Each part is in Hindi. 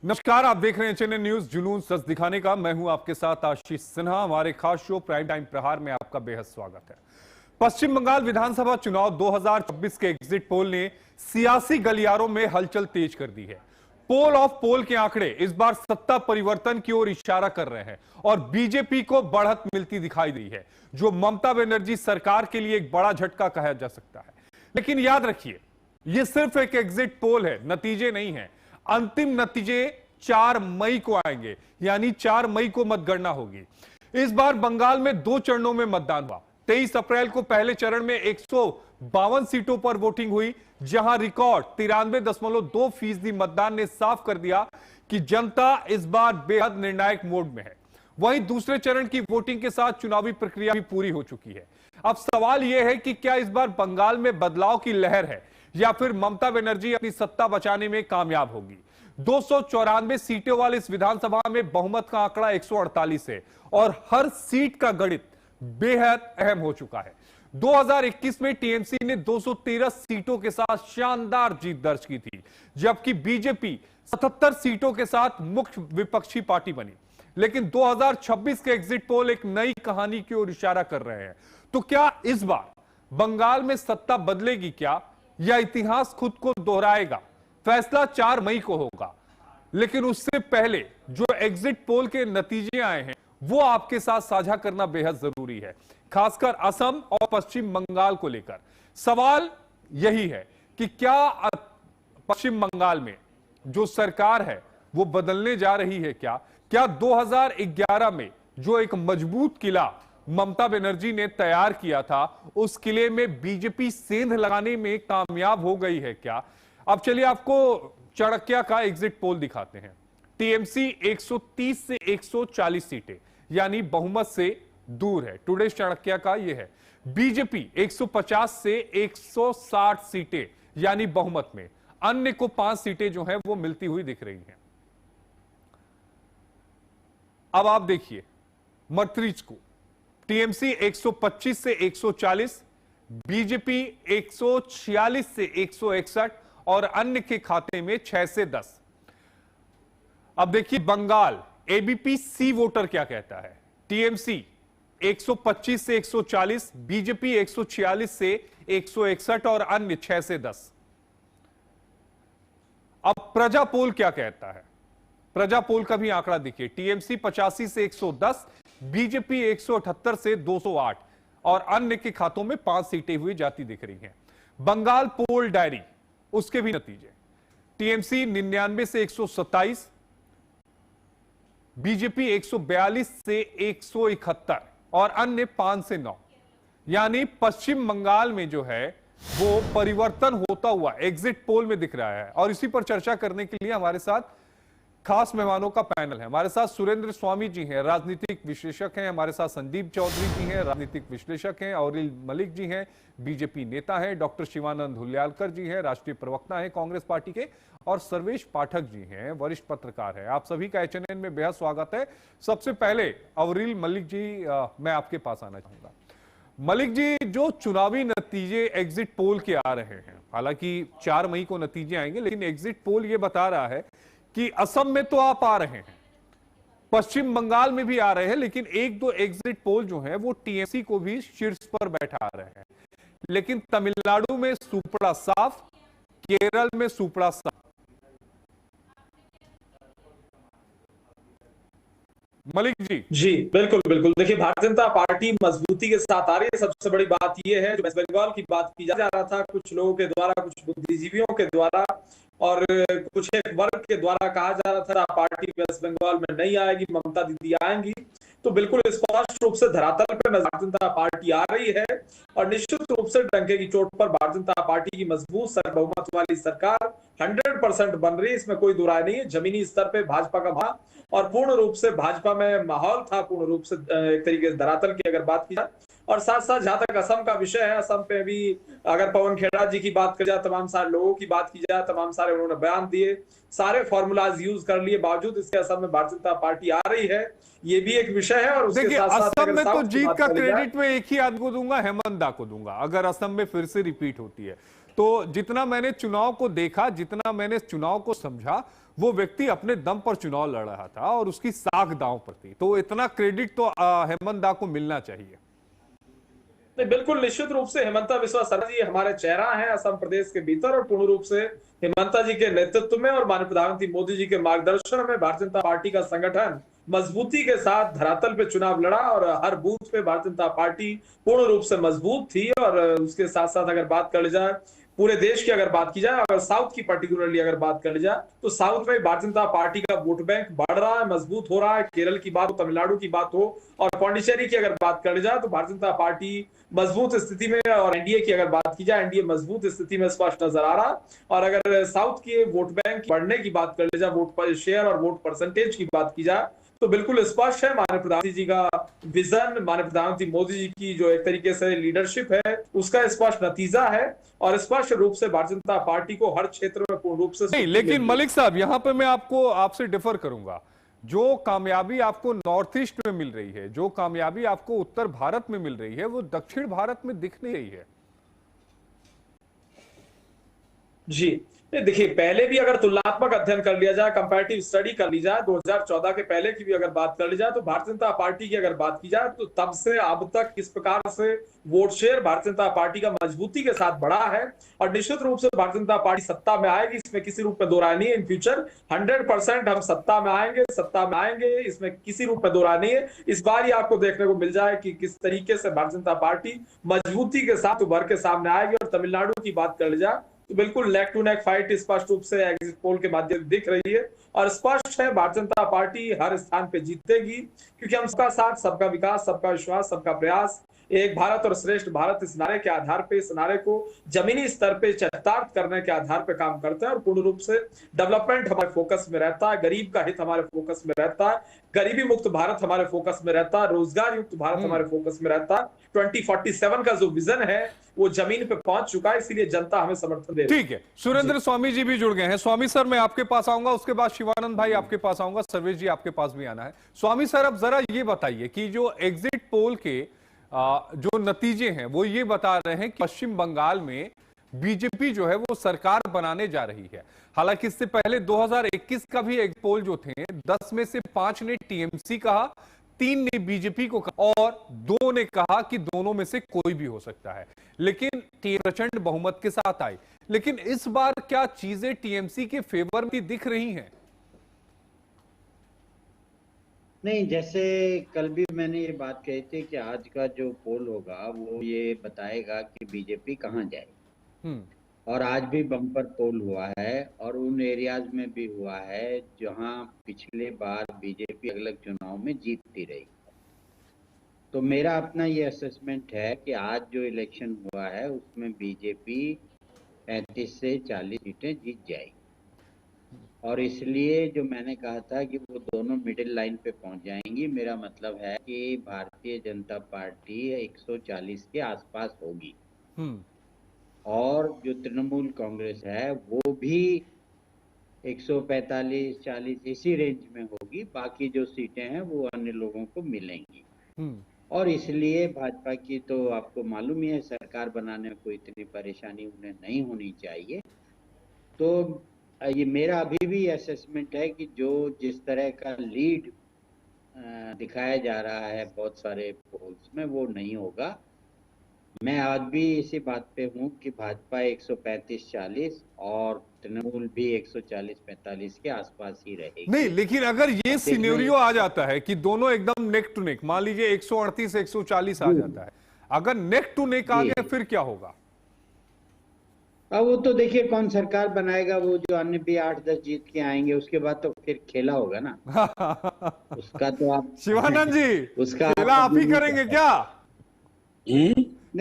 नमस्कार, आप देख रहे हैं चैनल न्यूज जुनून सच दिखाने का। मैं हूं आपके साथ आशीष सिन्हा। हमारे खास शो प्राइम टाइम प्रहार में आपका बेहद स्वागत है। पश्चिम बंगाल विधानसभा चुनाव 2026 के एग्जिट पोल ने सियासी गलियारों में हलचल तेज कर दी है। पोल ऑफ पोल के आंकड़े इस बार सत्ता परिवर्तन की ओर इशारा कर रहे हैं और बीजेपी को बढ़त मिलती दिखाई दी है, जो ममता बनर्जी सरकार के लिए एक बड़ा झटका कहा जा सकता है। लेकिन याद रखिए, यह सिर्फ एक एग्जिट पोल है, नतीजे नहीं है। अंतिम नतीजे 4 मई को आएंगे, यानी 4 मई को मतगणना होगी। इस बार बंगाल में 2 चरणों में मतदान हुआ। 23 अप्रैल को पहले चरण में 152 सीटों पर वोटिंग हुई, जहां रिकॉर्ड 93.2% मतदान ने साफ कर दिया कि जनता इस बार बेहद निर्णायक मोड में है। वहीं दूसरे चरण की वोटिंग के साथ चुनावी प्रक्रिया भी पूरी हो चुकी है। अब सवाल यह है कि क्या इस बार बंगाल में बदलाव की लहर है या फिर ममता बनर्जी अपनी सत्ता बचाने में कामयाब होगी। 294 सीटों वाले इस विधानसभा में बहुमत का आंकड़ा 148 है और हर सीट का गणित बेहद अहम हो चुका है। 2021 में टीएमसी ने 213 सीटों के साथ शानदार जीत दर्ज की थी, जबकि बीजेपी 77 सीटों के साथ मुख्य विपक्षी पार्टी बनी। लेकिन 2026 के एग्जिट पोल एक नई कहानी की ओर इशारा कर रहे हैं। तो क्या इस बार बंगाल में सत्ता बदलेगी क्या, या इतिहास खुद को दोहराएगा? फैसला 4 मई को होगा। लेकिन उससे पहले जो एग्जिट पोल के नतीजे आए हैं, वो आपके साथ साझा करना बेहद जरूरी है, खासकर असम और पश्चिम बंगाल को लेकर। सवाल यही है कि क्या पश्चिम बंगाल में जो सरकार है वो बदलने जा रही है क्या 2011 में जो एक मजबूत किला ममता बनर्जी ने तैयार किया था, उस किले में बीजेपी सेंध लगाने में कामयाब हो गई है क्या? अब चलिए आपको चाणक्य का एग्जिट पोल दिखाते हैं। टीएमसी 130 से 140 सीटें, यानी बहुमत से दूर है। टुडे चाणक्य का यह है। बीजेपी 150 से 160 सीटें, यानी बहुमत में। अन्य को 5 सीटें जो हैं वो मिलती हुई दिख रही हैं। अब आप देखिए मर्तरीज को, टीएमसी 125 से 140, बीजेपी 146 से 161 और अन्य के खाते में 6 से 10। अब देखिए बंगाल एबीपी सी वोटर क्या कहता है। टीएमसी 125 से 140, बीजेपी 146 से 161 और अन्य 6 से 10। अब प्रजा पोल क्या कहता है? प्रजा पोल का भी आंकड़ा देखिए। टीएमसी 85 से 110, बीजेपी 178 से 208 और अन्य के खातों में 5 सीटें हुई जाती दिख रही हैं। बंगाल पोल डायरी, उसके भी नतीजे। टीएमसी 99 से 127, बीजेपी 142 से 171 और अन्य 5 से 9। यानी पश्चिम बंगाल में जो है वो परिवर्तन होता हुआ एग्जिट पोल में दिख रहा है। और इसी पर चर्चा करने के लिए हमारे साथ खास मेहमानों का पैनल है। हमारे साथ सुरेंद्र स्वामी जी हैं, राजनीतिक विश्लेषक हैं। हमारे साथ संदीप चौधरी जी हैं, राजनीतिक विश्लेषक हैं। अवरील मलिक जी हैं, बीजेपी नेता हैं। डॉक्टर शिवानंद हुल्यालकर जी हैं, राष्ट्रीय प्रवक्ता हैं कांग्रेस पार्टी के। और सर्वेश पाठक जी हैं, वरिष्ठ पत्रकार हैं। आप सभी का एचएनएन में बेहद स्वागत है। सबसे पहले अवरील मलिक जी, मैं आपके पास आना चाहूंगा। मलिक जी, जो चुनावी नतीजे एग्जिट पोल के आ रहे हैं, हालांकि 4 मई को नतीजे आएंगे, लेकिन एग्जिट पोल ये बता रहा है कि असम में तो आप आ रहे हैं, पश्चिम बंगाल में भी आ रहे हैं, लेकिन 1-2 एग्जिट पोल जो हैं वो टीएमसी को भी शीर्ष पर बैठा रहे हैं। लेकिन तमिलनाडु में सुपड़ा साफ, केरल में सुपड़ा साफ। मलिक जी। जी बिल्कुल बिल्कुल। देखिए, भारतीय जनता पार्टी मजबूती के साथ आ रही है। सबसे बड़ी बात यह है, जो वेस्ट बंगाल की बात की जा रहा था कुछ लोगों के द्वारा, कुछ बुद्धिजीवियों के द्वारा और कुछ एक वर्ग के द्वारा कहा जा रहा था पार्टी वेस्ट बंगाल में नहीं आएगी, ममता दीदी आएंगी। तो बिल्कुल स्पष्ट रूप से धरातल पर भारतीय जनता पार्टी आ रही है और निश्चित रूप से डंके की चोट पर भारतीय जनता पार्टी की मजबूत बहुमत वाली सरकार 100% बन रही है। इसमें कोई दुराय नहीं है। जमीनी स्तर पे भाजपा का भाग और पूर्ण रूप से भाजपा में माहौल था, पूर्ण रूप से एक तरीके से धरातल की अगर बात की जाए। और साथ साथ जहां तक असम का विषय है, असम पे भी अगर पवन खेड़ा जी की बात की जाए, तमाम सारे लोगों की बात की जाए, तमाम सारे उन्होंने बयान दिए, सारे फॉर्मूलाज यूज कर लिए, बावजूद इसके असम में भारतीय जनता पार्टी आ रही है, ये भी एक विषय है। और उसके साथ साथ असम में तो जीत का क्रेडिट मैं एक ही आदमी को दूंगा, हेमंत दा को दूंगा, अगर असम में फिर से रिपीट होती है। तो जितना मैंने चुनाव को देखा, जितना मैंने चुनाव को समझा, वो व्यक्ति अपने दम पर चुनाव लड़ रहा था और उसकी साख दांव पर थी। तो इतना क्रेडिट तो हेमंत दा को मिलना चाहिए। नहीं, बिल्कुल निश्चित रूप से हेमंता बिस्वा शर्मा जी हमारे चेहरा हैं असम प्रदेश के भीतर, और पूर्ण रूप से हेमंता जी के नेतृत्व में और माननीय प्रधानमंत्री मोदी जी के मार्गदर्शन में भारतीय जनता पार्टी का संगठन मजबूती के साथ धरातल पे चुनाव लड़ा, और हर बूथ पे भारतीय जनता पार्टी पूर्ण रूप से मजबूत थी। और उसके साथ साथ अगर बात कर ली जाए पूरे देश की, अगर बात की जाए, अगर साउथ की पर्टिकुलरली अगर बात कर ली जाए, तो साउथ में भारतीय जनता पार्टी का वोट बैंक बढ़ रहा है, मजबूत हो रहा है। केरल की बात हो, तमिलनाडु की बात हो, और पौंडीचेरी की अगर बात कर ली जाए, तो भारतीय जनता पार्टी मजबूत स्थिति में, और एनडीए की अगर बात की जाए, एनडीए मजबूत स्थिति में स्पष्ट नजर आ रहा। और अगर साउथ के वोट बैंक बढ़ने की बात कर ली जाए, वोट शेयर और वोट परसेंटेज की बात की जाए, तो बिल्कुल स्पष्ट है माननीय प्रधानमंत्री जी का विजन, माननीय प्रधानमंत्री मोदी जी की जो एक तरीके से लीडरशिप है, उसका स्पष्ट नतीजा है। और स्पष्ट रूप से भारतीय जनता पार्टी को हर क्षेत्र में पूर्ण रूप से नहीं, लेकिन मलिक साहब, यहां पे मैं आपसे डिफर करूंगा। जो कामयाबी आपको नॉर्थ ईस्ट में मिल रही है, जो कामयाबी आपको उत्तर भारत में मिल रही है, वो दक्षिण भारत में दिख नहीं रही है। जी देखिए, पहले भी अगर तुलनात्मक अध्ययन कर लिया जाए, कंपैरेटिव स्टडी कर ली जाए, 2014 के पहले की भी अगर बात कर ली जाए, तो भारतीय जनता पार्टी की अगर बात की जाए, तो तब से अब तक किस प्रकार से vote share Bharatiya Janata party का मजबूती के साथ बढ़ा है। और निश्चित रूप से भारतीय जनता पार्टी सत्ता में आएगी, इसमें किसी रूप में दो राय नहीं है। इन फ्यूचर 100% हम सत्ता में आएंगे, इसमें किसी रूप में दो राय नहीं है। इस बार ही आपको देखने को मिल जाए कि किस तरीके से भारतीय जनता पार्टी मजबूती के साथ उभर के सामने आएगी। और तमिलनाडु की बात कर ली जाए, तो बिल्कुल नेक टू नेक फाइट स्पष्ट रूप से एग्जिट पोल के माध्यम से दिख रही है, और स्पष्ट है भारतीय जनता पार्टी हर स्थान पे जीतेगी, क्योंकि हम सबका साथ, सबका विकास, सबका विश्वास, सबका प्रयास, एक भारत और श्रेष्ठ भारत, इस नारे के आधार पे, इस नारे को जमीनी स्तर पे चरितार्थ करने के आधार पे काम करते हैं। और पूर्ण रूप से डेवलपमेंट हमारे फोकस में रहता है, गरीब का हित हमारे फोकस में रहता है, गरीबी मुक्त भारत हमारे फोकस में रहता है, रोजगार युक्त भारत हमारे फोकस में रहता है। 2047 का जो विजन है वो जमीन पे पहुंच चुका है, इसीलिए जनता हमें समर्थन दे रही है। ठीक है, सुरेंद्र स्वामी जी भी जुड़ गए हैं। स्वामी सर, मैं आपके पास आऊंगा, उसके बाद शिवानंद भाई आपके पास आऊंगा, सर्वेश जी आपके पास भी आना है। स्वामी सर, अब जरा ये बताइए कि जो एग्जिट पोल के जो नतीजे हैं वो ये बता रहे हैं कि पश्चिम बंगाल में बीजेपी जो है वो सरकार बनाने जा रही है। हालांकि इससे पहले 2021 का भी एग्जिट पोल जो थे, 10 में से 5 ने टीएमसी कहा, 3 ने बीजेपी को कहा, और 2 ने कहा कि दोनों में से कोई भी हो सकता है। लेकिन प्रचंड बहुमत के साथ आई। लेकिन इस बार क्या चीजें टीएमसी के फेवर में दिख रही हैं? नहीं, जैसे कल भी मैंने ये बात कही थी कि आज का जो पोल होगा वो ये बताएगा कि बीजेपी कहां जाए। और आज भी बम्पर पोल हुआ है, और उन एरियाज में भी हुआ है जहां पिछले बार बीजेपी अलग चुनाव में जीतती रही। तो मेरा अपना ये असेसमेंट है कि आज जो इलेक्शन हुआ है उसमें बीजेपी 35 से 40 सीटें जीत जाएगी। और इसलिए जो मैंने कहा था कि वो दोनों मिडिल लाइन पे पहुंच जाएंगी, मेरा मतलब है कि भारतीय जनता पार्टी 140 के आसपास होगी, और जो तृणमूल कांग्रेस है वो भी 145-40 इसी रेंज में होगी। बाकी जो सीटें हैं वो अन्य लोगों को मिलेंगी। और इसलिए भाजपा की तो आपको मालूम ही है, सरकार बनाने में कोई इतनी परेशानी उन्हें नहीं होनी चाहिए। तो ये मेरा अभी भी असेसमेंट है कि जो जिस तरह का लीड दिखाया जा रहा है बहुत सारे पोल्स में, वो नहीं होगा। मैं आज भी इसी बात पे हूँ कि भाजपा 135-40 और तृणमूल भी 140-45 के आसपास ही रहेगी। नहीं, लेकिन अगर ये सिनेरियो आ जाता है कि दोनों एकदम नेक टू नेक, मान लीजिए 138-140 आ जाता है, अगर नेक टू नेक आ गया, फिर क्या होगा? अब वो तो देखिए कौन सरकार बनाएगा, वो जो अन्य भी 8-10 जीत के आएंगे, उसके बाद तो फिर खेला होगा ना। उसका तो आप शिवानंद जी, उसका खेला आप ही करेंगे क्या? नहीं,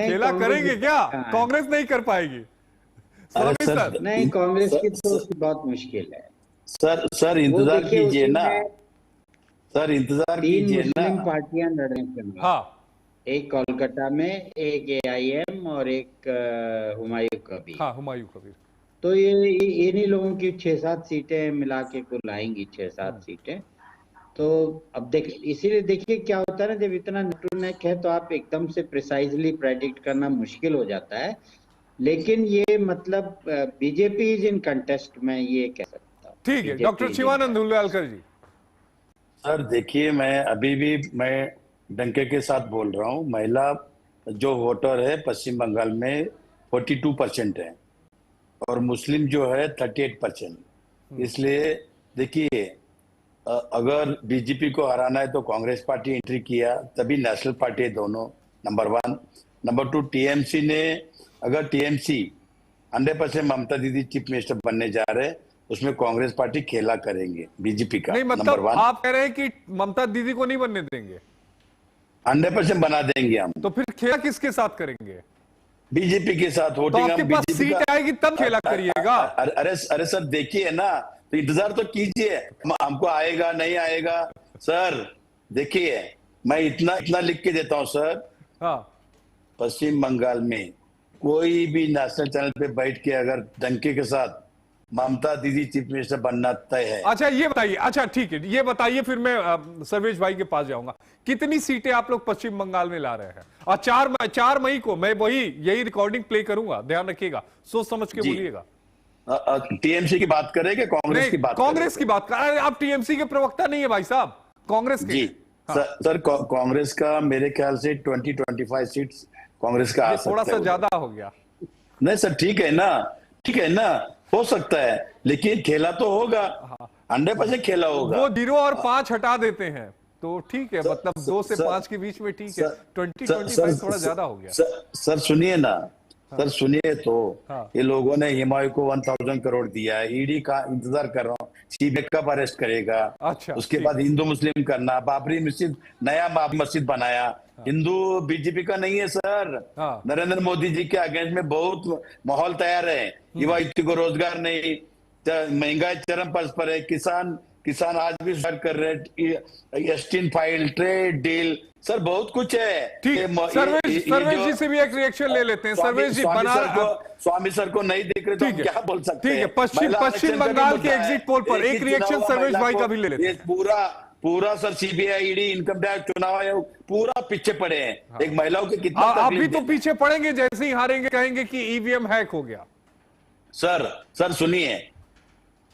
खेला करेंगे क्या? कांग्रेस नहीं कर पाएगी। सर नहीं, कांग्रेस की तो बहुत मुश्किल है। सर इंतजार कीजिए ना, सर इंतजार 3 कीजिए ना। मुस्लिम पार्टियां लड़ रही हैं। हाँ, एक कोलकाता में, एक AIM और एक हुमायूं कबीर। हाँ, हुमायूं कबीर। तो ये इन्हीं लोगों की 6-7 सीटें मिला के कुल आएंगी, 6-7 सीटें। तो अब देख, इसीलिए देखिए क्या होता है ना, जब इतना नेक टू नेक है तो आप एकदम से प्रिसाइजली प्रेडिक्ट करना मुश्किल हो जाता है। लेकिन ये मतलब बीजेपी इज इन कंटेस्ट, मैं ये कह सकता हूँ। ठीक है, डॉक्टर शिवानंद हुल्लालकर जी। सर देखिए, मैं अभी भी डंके के साथ बोल रहा हूँ। महिला जो वोटर है पश्चिम बंगाल में 42% है और मुस्लिम जो है 38%। इसलिए देखिए, अगर बीजेपी को हराना है तो कांग्रेस पार्टी एंट्री किया, तभी नेशनल पार्टी है दोनों, नंबर 1। नंबर 2, टीएमसी ने, अगर टीएमसी 100% ममता दीदी चीफ मिनिस्टर बनने जा रहे हैं, उसमें कांग्रेस पार्टी खेला करेंगे बीजेपी का। नहीं, नंबर मतलब 1, आप कह रहे हैं कि ममता दीदी को नहीं बनने देंगे? 100% बना देंगे हम। तो फिर खेला किसके साथ करेंगे? बीजेपी के साथ तो वोटिंग आपके हम पास बीजेपी सीट आएगी तब खेला करिएगा। अरे सर देखिए ना, तो इंतजार तो कीजिए, हमको आएगा नहीं आएगा। सर देखिए, मैं इतना इतना लिख के देता हूं सर, हाँ, पश्चिम बंगाल में कोई भी नेशनल चैनल पे बैठ के अगर डंके के साथ ममता दीदी चीफ मिनिस्टर बनना तय है। अच्छा ये बताइए, अच्छा ठीक है, ये बताइए, फिर मैं सर्वेश भाई के पास जाऊंगा। कितनी सीटें आप लोग पश्चिम बंगाल में ला रहे हैं? और 4 मई को मैं यही रिकॉर्डिंग प्ले करूंगा, ध्यान रखिएगा, सोच समझ के बोलिएगा। टीएमसी की बात करें कि कांग्रेस की बात? कांग्रेस की बात कर। आप टीएमसी के प्रवक्ता नहीं है भाई साहब, कांग्रेस के। जी हाँ। सर कांग्रेस का मेरे ख्याल से 20-25 सीट्स कांग्रेस का आ सकता है। थोड़ा सा ज्यादा हो गया। नहीं सर, ठीक है ना, ठीक है ना, हो सकता है, लेकिन खेला तो होगा। 100% खेला होगा। वो 0 और 5 हटा देते हैं तो ठीक है, मतलब 2 से 5 के बीच में ठीक है। 20-25 थोड़ा ज्यादा हो गया। सर सुनिए ना, सर सुनिए तो, हाँ। ये लोगों ने हिमायू को 1000 करोड़ दिया है। ईडी का इंतजार कर रहा हूँ, सीबीआई कब अरेस्ट करेगा। अच्छा, उसके बाद हिंदू मुस्लिम करना, बाबरी मस्जिद, नया बाबरी मस्जिद बनाया। हिंदू बीजेपी का नहीं है सर। हाँ। नरेंद्र मोदी जी के अगेंस्ट में बहुत माहौल तैयार है। युवा युवती को रोजगार नहीं, महंगाई चरम पर है। किसान आज भी सर कर रहे, एस्टीन फाइल, ट्रेड डील, सर बहुत कुछ है। ठीक, सर्वेश जी से भी एक रिएक्शन ले लेते हैं। सर्वेश जी, स्वामी सर को नहीं देख रहे तो हम क्या बोल सकते हैं? ठीक है, पश्चिम बंगाल के एग्जिट पोल पर एक रिएक्शन सर्वेश भाई का भी ले लेते हैं। पूरा sir CBI, ED, income tax, चुनाव आयोग पूरा पीछे पड़े हैं। हाँ। एक महिलाओं के कितना आप भी तो पीछे पड़ेंगे, जैसे ही हारेंगे कहेंगे कि ईवीएम हैक हो गया। सर सुनिए,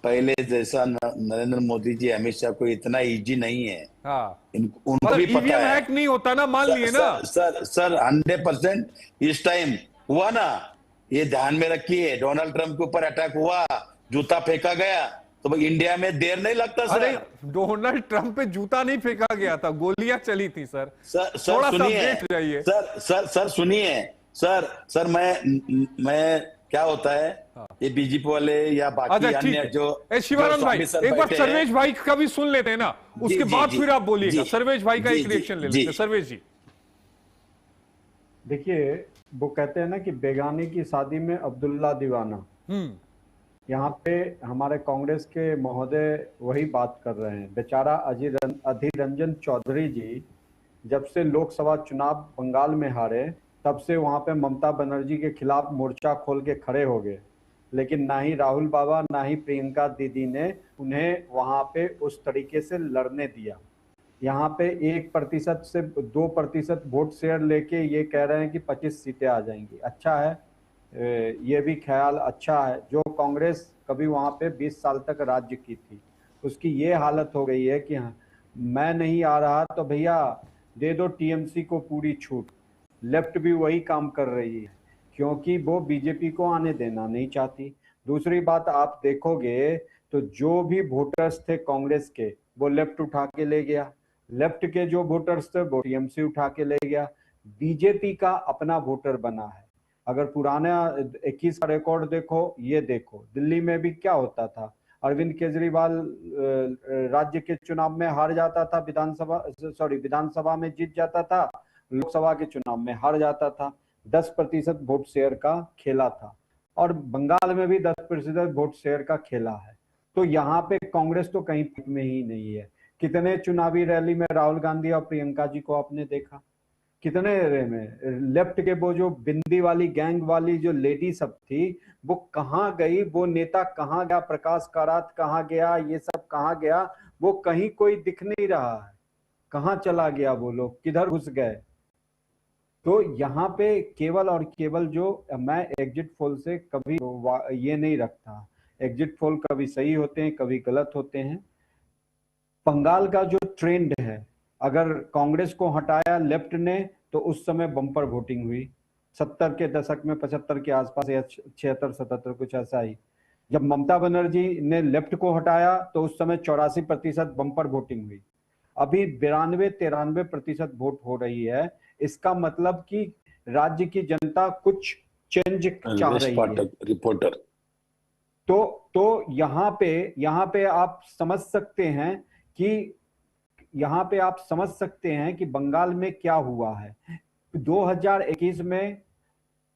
पहले जैसा नरेंद्र मोदी जी, अमित शाह को इतना इजी नहीं है। हाँ, उनको भी पता है हैक नहीं होता ना, मान लिए ना। सर 100% इस टाइम हुआ ना, ये ध्यान में रखिए। डोनाल्ड ट्रंप के ऊपर अटैक हुआ, जूता फेंका गया, तो इंडिया में देर नहीं लगता सर। अरे डोनाल्ड ट्रंप पे जूता नहीं फेंका गया था, गोलियां चली थी सर। थोड़ा सा अपडेट जाइए सर सुनिए सर मैं क्या होता है, ये बीजेपी वाले या बाकी अन्य जो शिवानंद भाई, एक बार सर्वेश भाई का भी सुन लेते हैं ना, उसके बाद फिर आप बोलिएगा। सर्वेश भाई का एक रिएक्शन ले लेते हैं। सर्वेश जी देखिए, वो कहते हैं ना कि बेगानी की शादी में अब्दुल्ला दीवाना। यहाँ पे हमारे कांग्रेस के महोदय वही बात कर रहे हैं। बेचारा अधीर रंजन चौधरी जी जब से लोकसभा चुनाव बंगाल में हारे, तब से वहाँ पे ममता बनर्जी के खिलाफ मोर्चा खोल के खड़े हो गए, लेकिन ना ही राहुल बाबा ना ही प्रियंका दीदी ने उन्हें वहाँ पे उस तरीके से लड़ने दिया। यहाँ पे 1% से 2% वोट शेयर लेके ये कह रहे हैं कि 25 सीटें आ जाएंगी। अच्छा है, ये भी ख्याल अच्छा है। जो कांग्रेस कभी वहाँ पे 20 साल तक राज्य की थी, उसकी ये हालत हो गई है कि मैं नहीं आ रहा तो भैया दे दो टीएमसी को पूरी छूट। लेफ्ट भी वही काम कर रही है, क्योंकि वो बीजेपी को आने देना नहीं चाहती। दूसरी बात, आप देखोगे तो जो भी वोटर्स थे कांग्रेस के, वो लेफ्ट उठा के ले गया। लेफ्ट के जो वोटर्स थे वो टीएमसी उठा के ले गया। बीजेपी का अपना वोटर बना है। अगर पुराना 21 का रिकॉर्ड देखो, ये देखो दिल्ली में भी क्या होता था। अरविंद केजरीवाल राज्य के चुनाव में हार जाता था, विधानसभा में जीत जाता था, लोकसभा के चुनाव में हार जाता था। 10% वोट शेयर का खेला था, और बंगाल में भी 10% वोट शेयर का खेला है। तो यहाँ पे कांग्रेस तो कहीं में ही नहीं है। कितने चुनावी रैली में राहुल गांधी और प्रियंका जी को आपने देखा? कितने में लेफ्ट के वो जो बिंदी वाली गैंग वाली जो लेडी सब थी, वो कहाँ गई? वो नेता कहाँ गया? प्रकाश कारात कहाँ गया? ये सब कहाँ गया? वो कहीं कोई दिख नहीं रहा है। कहाँ चला गया? वो लोग किधर घुस गए? तो यहाँ पे केवल और केवल जो मैं एग्जिट पोल से कभी ये नहीं रखता, एग्जिट पोल कभी सही होते हैं कभी गलत होते हैं। बंगाल का जो ट्रेंड है, अगर कांग्रेस को हटाया लेफ्ट ने तो उस समय बम्पर वोटिंग हुई 70 के दशक में, 75 के आसपास या 76-77 कुछ ऐसा ही। जब ममता बनर्जी ने लेफ्ट को हटाया तो उस समय 84% बम्पर वोटिंग हुई। अभी 92-93% वोट हो रही है। इसका मतलब कि राज्य की जनता कुछ चेंज चाह रही है। रिपोर्टर तो यहाँ पे आप समझ सकते हैं कि बंगाल में क्या हुआ है। 2021 में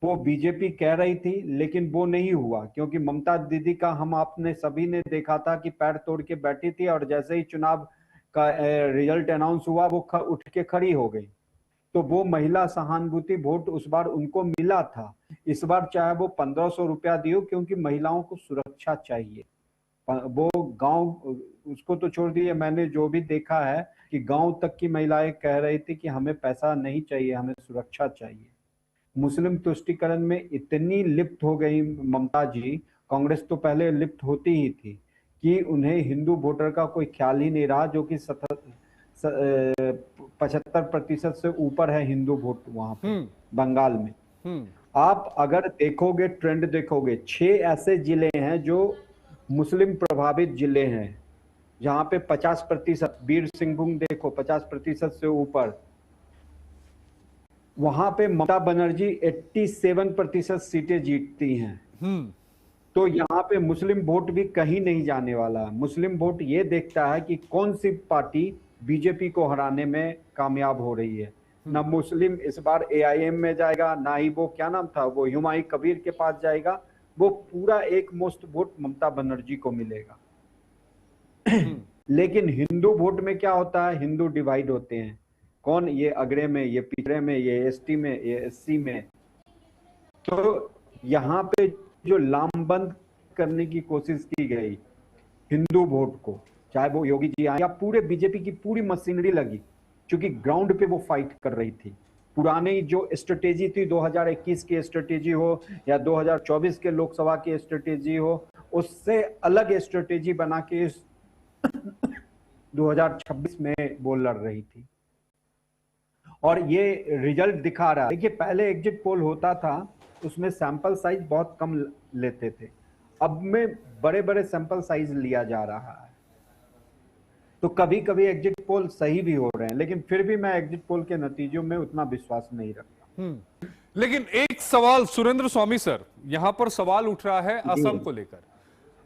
वो बीजेपी कह रही थी लेकिन वो नहीं हुआ, क्योंकि ममता दीदी का हम आपने सभी ने देखा था कि पैर तोड़ के बैठी थी और जैसे ही चुनाव का रिजल्ट अनाउंस हुआ वो उठ के खड़ी हो गई। तो वो महिला सहानुभूति वोट उस बार उनको मिला था। इस बार चाहे वो 1500 रुपया दियो, क्योंकि महिलाओं को सुरक्षा चाहिए। वो गांव, उसको तो छोड़ दिए, मैंने जो भी देखा है कि गांव तक की महिलाएं कह रही थी कि हमें पैसा नहीं चाहिए, हमें सुरक्षा चाहिए। मुस्लिम तुष्टीकरण में इतनी लिप्त हो गई ममता जी, कांग्रेस तो पहले लिप्त होती ही थी, कि उन्हें हिंदू वोटर का कोई ख्याल ही नहीं रहा, जो कि 75% से ऊपर है हिंदू वोट वहां पे बंगाल में। आप अगर देखोगे, ट्रेंड देखोगे, 6 ऐसे जिले हैं जो मुस्लिम प्रभावित जिले हैं, जहां पे 50%, बीर सिंहभूम देखो 50% से ऊपर, वहां पे ममता बनर्जी 87% सीटें जीतती हैं। तो यहाँ पे मुस्लिम वोट भी कहीं नहीं जाने वाला। मुस्लिम वोट ये देखता है कि कौन सी पार्टी बीजेपी को हराने में कामयाब हो रही है। ना मुस्लिम इस बार AIM में जाएगा, ना ही वो क्या नाम था, वो हुमायूं कबीर के पास जाएगा। वो पूरा एक मुश्त वोट ममता बनर्जी को मिलेगा। लेकिन हिंदू वोट में क्या होता है, हिंदू डिवाइड होते हैं, कौन ये अगड़े में, ये पिछड़े में, ये ST में, ये SC में। तो यहाँ पे जो लामबंद करने की कोशिश की गई हिंदू वोट को, चाहे वो योगी जी आए या पूरे बीजेपी की पूरी मशीनरी लगी, क्योंकि ग्राउंड पे वो फाइट कर रही थी। पुरानी जो स्ट्रेटेजी थी, 2021 की स्ट्रेटेजी हो या 2024 के लोकसभा की स्ट्रेटेजी हो, उससे अलग स्ट्रेटेजी बना के 2026 में वो लड़ रही थी। और ये रिजल्ट दिखा रहा है। देखिए, पहले एग्जिट पोल होता था, उसमें सैंपल साइज बहुत कम लेते थे, अब में बड़े बड़े सैंपल साइज लिया जा रहा है। तो कभी कभी एग्जिट पोल सही भी हो रहे हैं, लेकिन फिर भी मैं एग्जिट पोल के नतीजों में उतना विश्वास नहीं रखता। लेकिन एक सवाल सुरेंद्र स्वामी सर, यहां पर सवाल उठ रहा है असम को लेकर।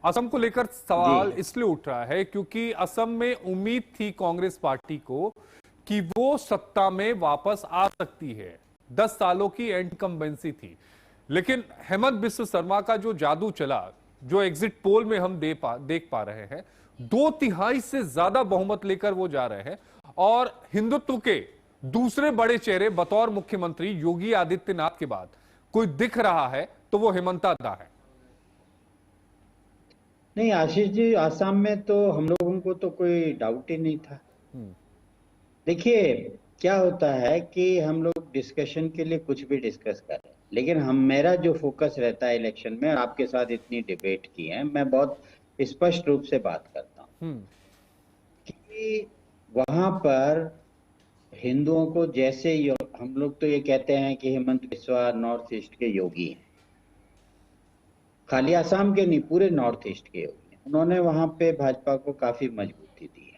असम को लेकर सवाल इसलिए उठ रहा है क्योंकि असम में उम्मीद थी कांग्रेस पार्टी को कि वो सत्ता में वापस आ सकती है। 10 सालों की इनकम्बेंसी थी, लेकिन हेमंत बिस्व शर्मा का जो जादू चला, जो एग्जिट पोल में हम देख पा रहे हैं, 2/3 से ज्यादा बहुमत लेकर वो जा रहे हैं। और हिंदुत्व के दूसरे बड़े चेहरे बतौर मुख्यमंत्री योगी आदित्यनाथ के बाद कोई दिख रहा है तो वो हेमंता दा है। नहीं आशीष जी, आसाम में तो हम लोगों को तो कोई डाउट ही नहीं था। देखिए क्या होता है कि हम लोग डिस्कशन के लिए कुछ भी डिस्कस कर रहे हैं, लेकिन मेरा जो फोकस रहता है इलेक्शन में, आपके साथ इतनी डिबेट की है, मैं बहुत स्पष्ट रूप से बात करता हूँ कि वहां पर हिंदुओं को, जैसे हम लोग तो ये कहते हैं कि हेमंत बिस्वा नॉर्थ ईस्ट के योगी हैं, खाली आसाम के नहीं, पूरे नॉर्थ ईस्ट के योगी हैं। उन्होंने वहां पे भाजपा को काफी मजबूती दी है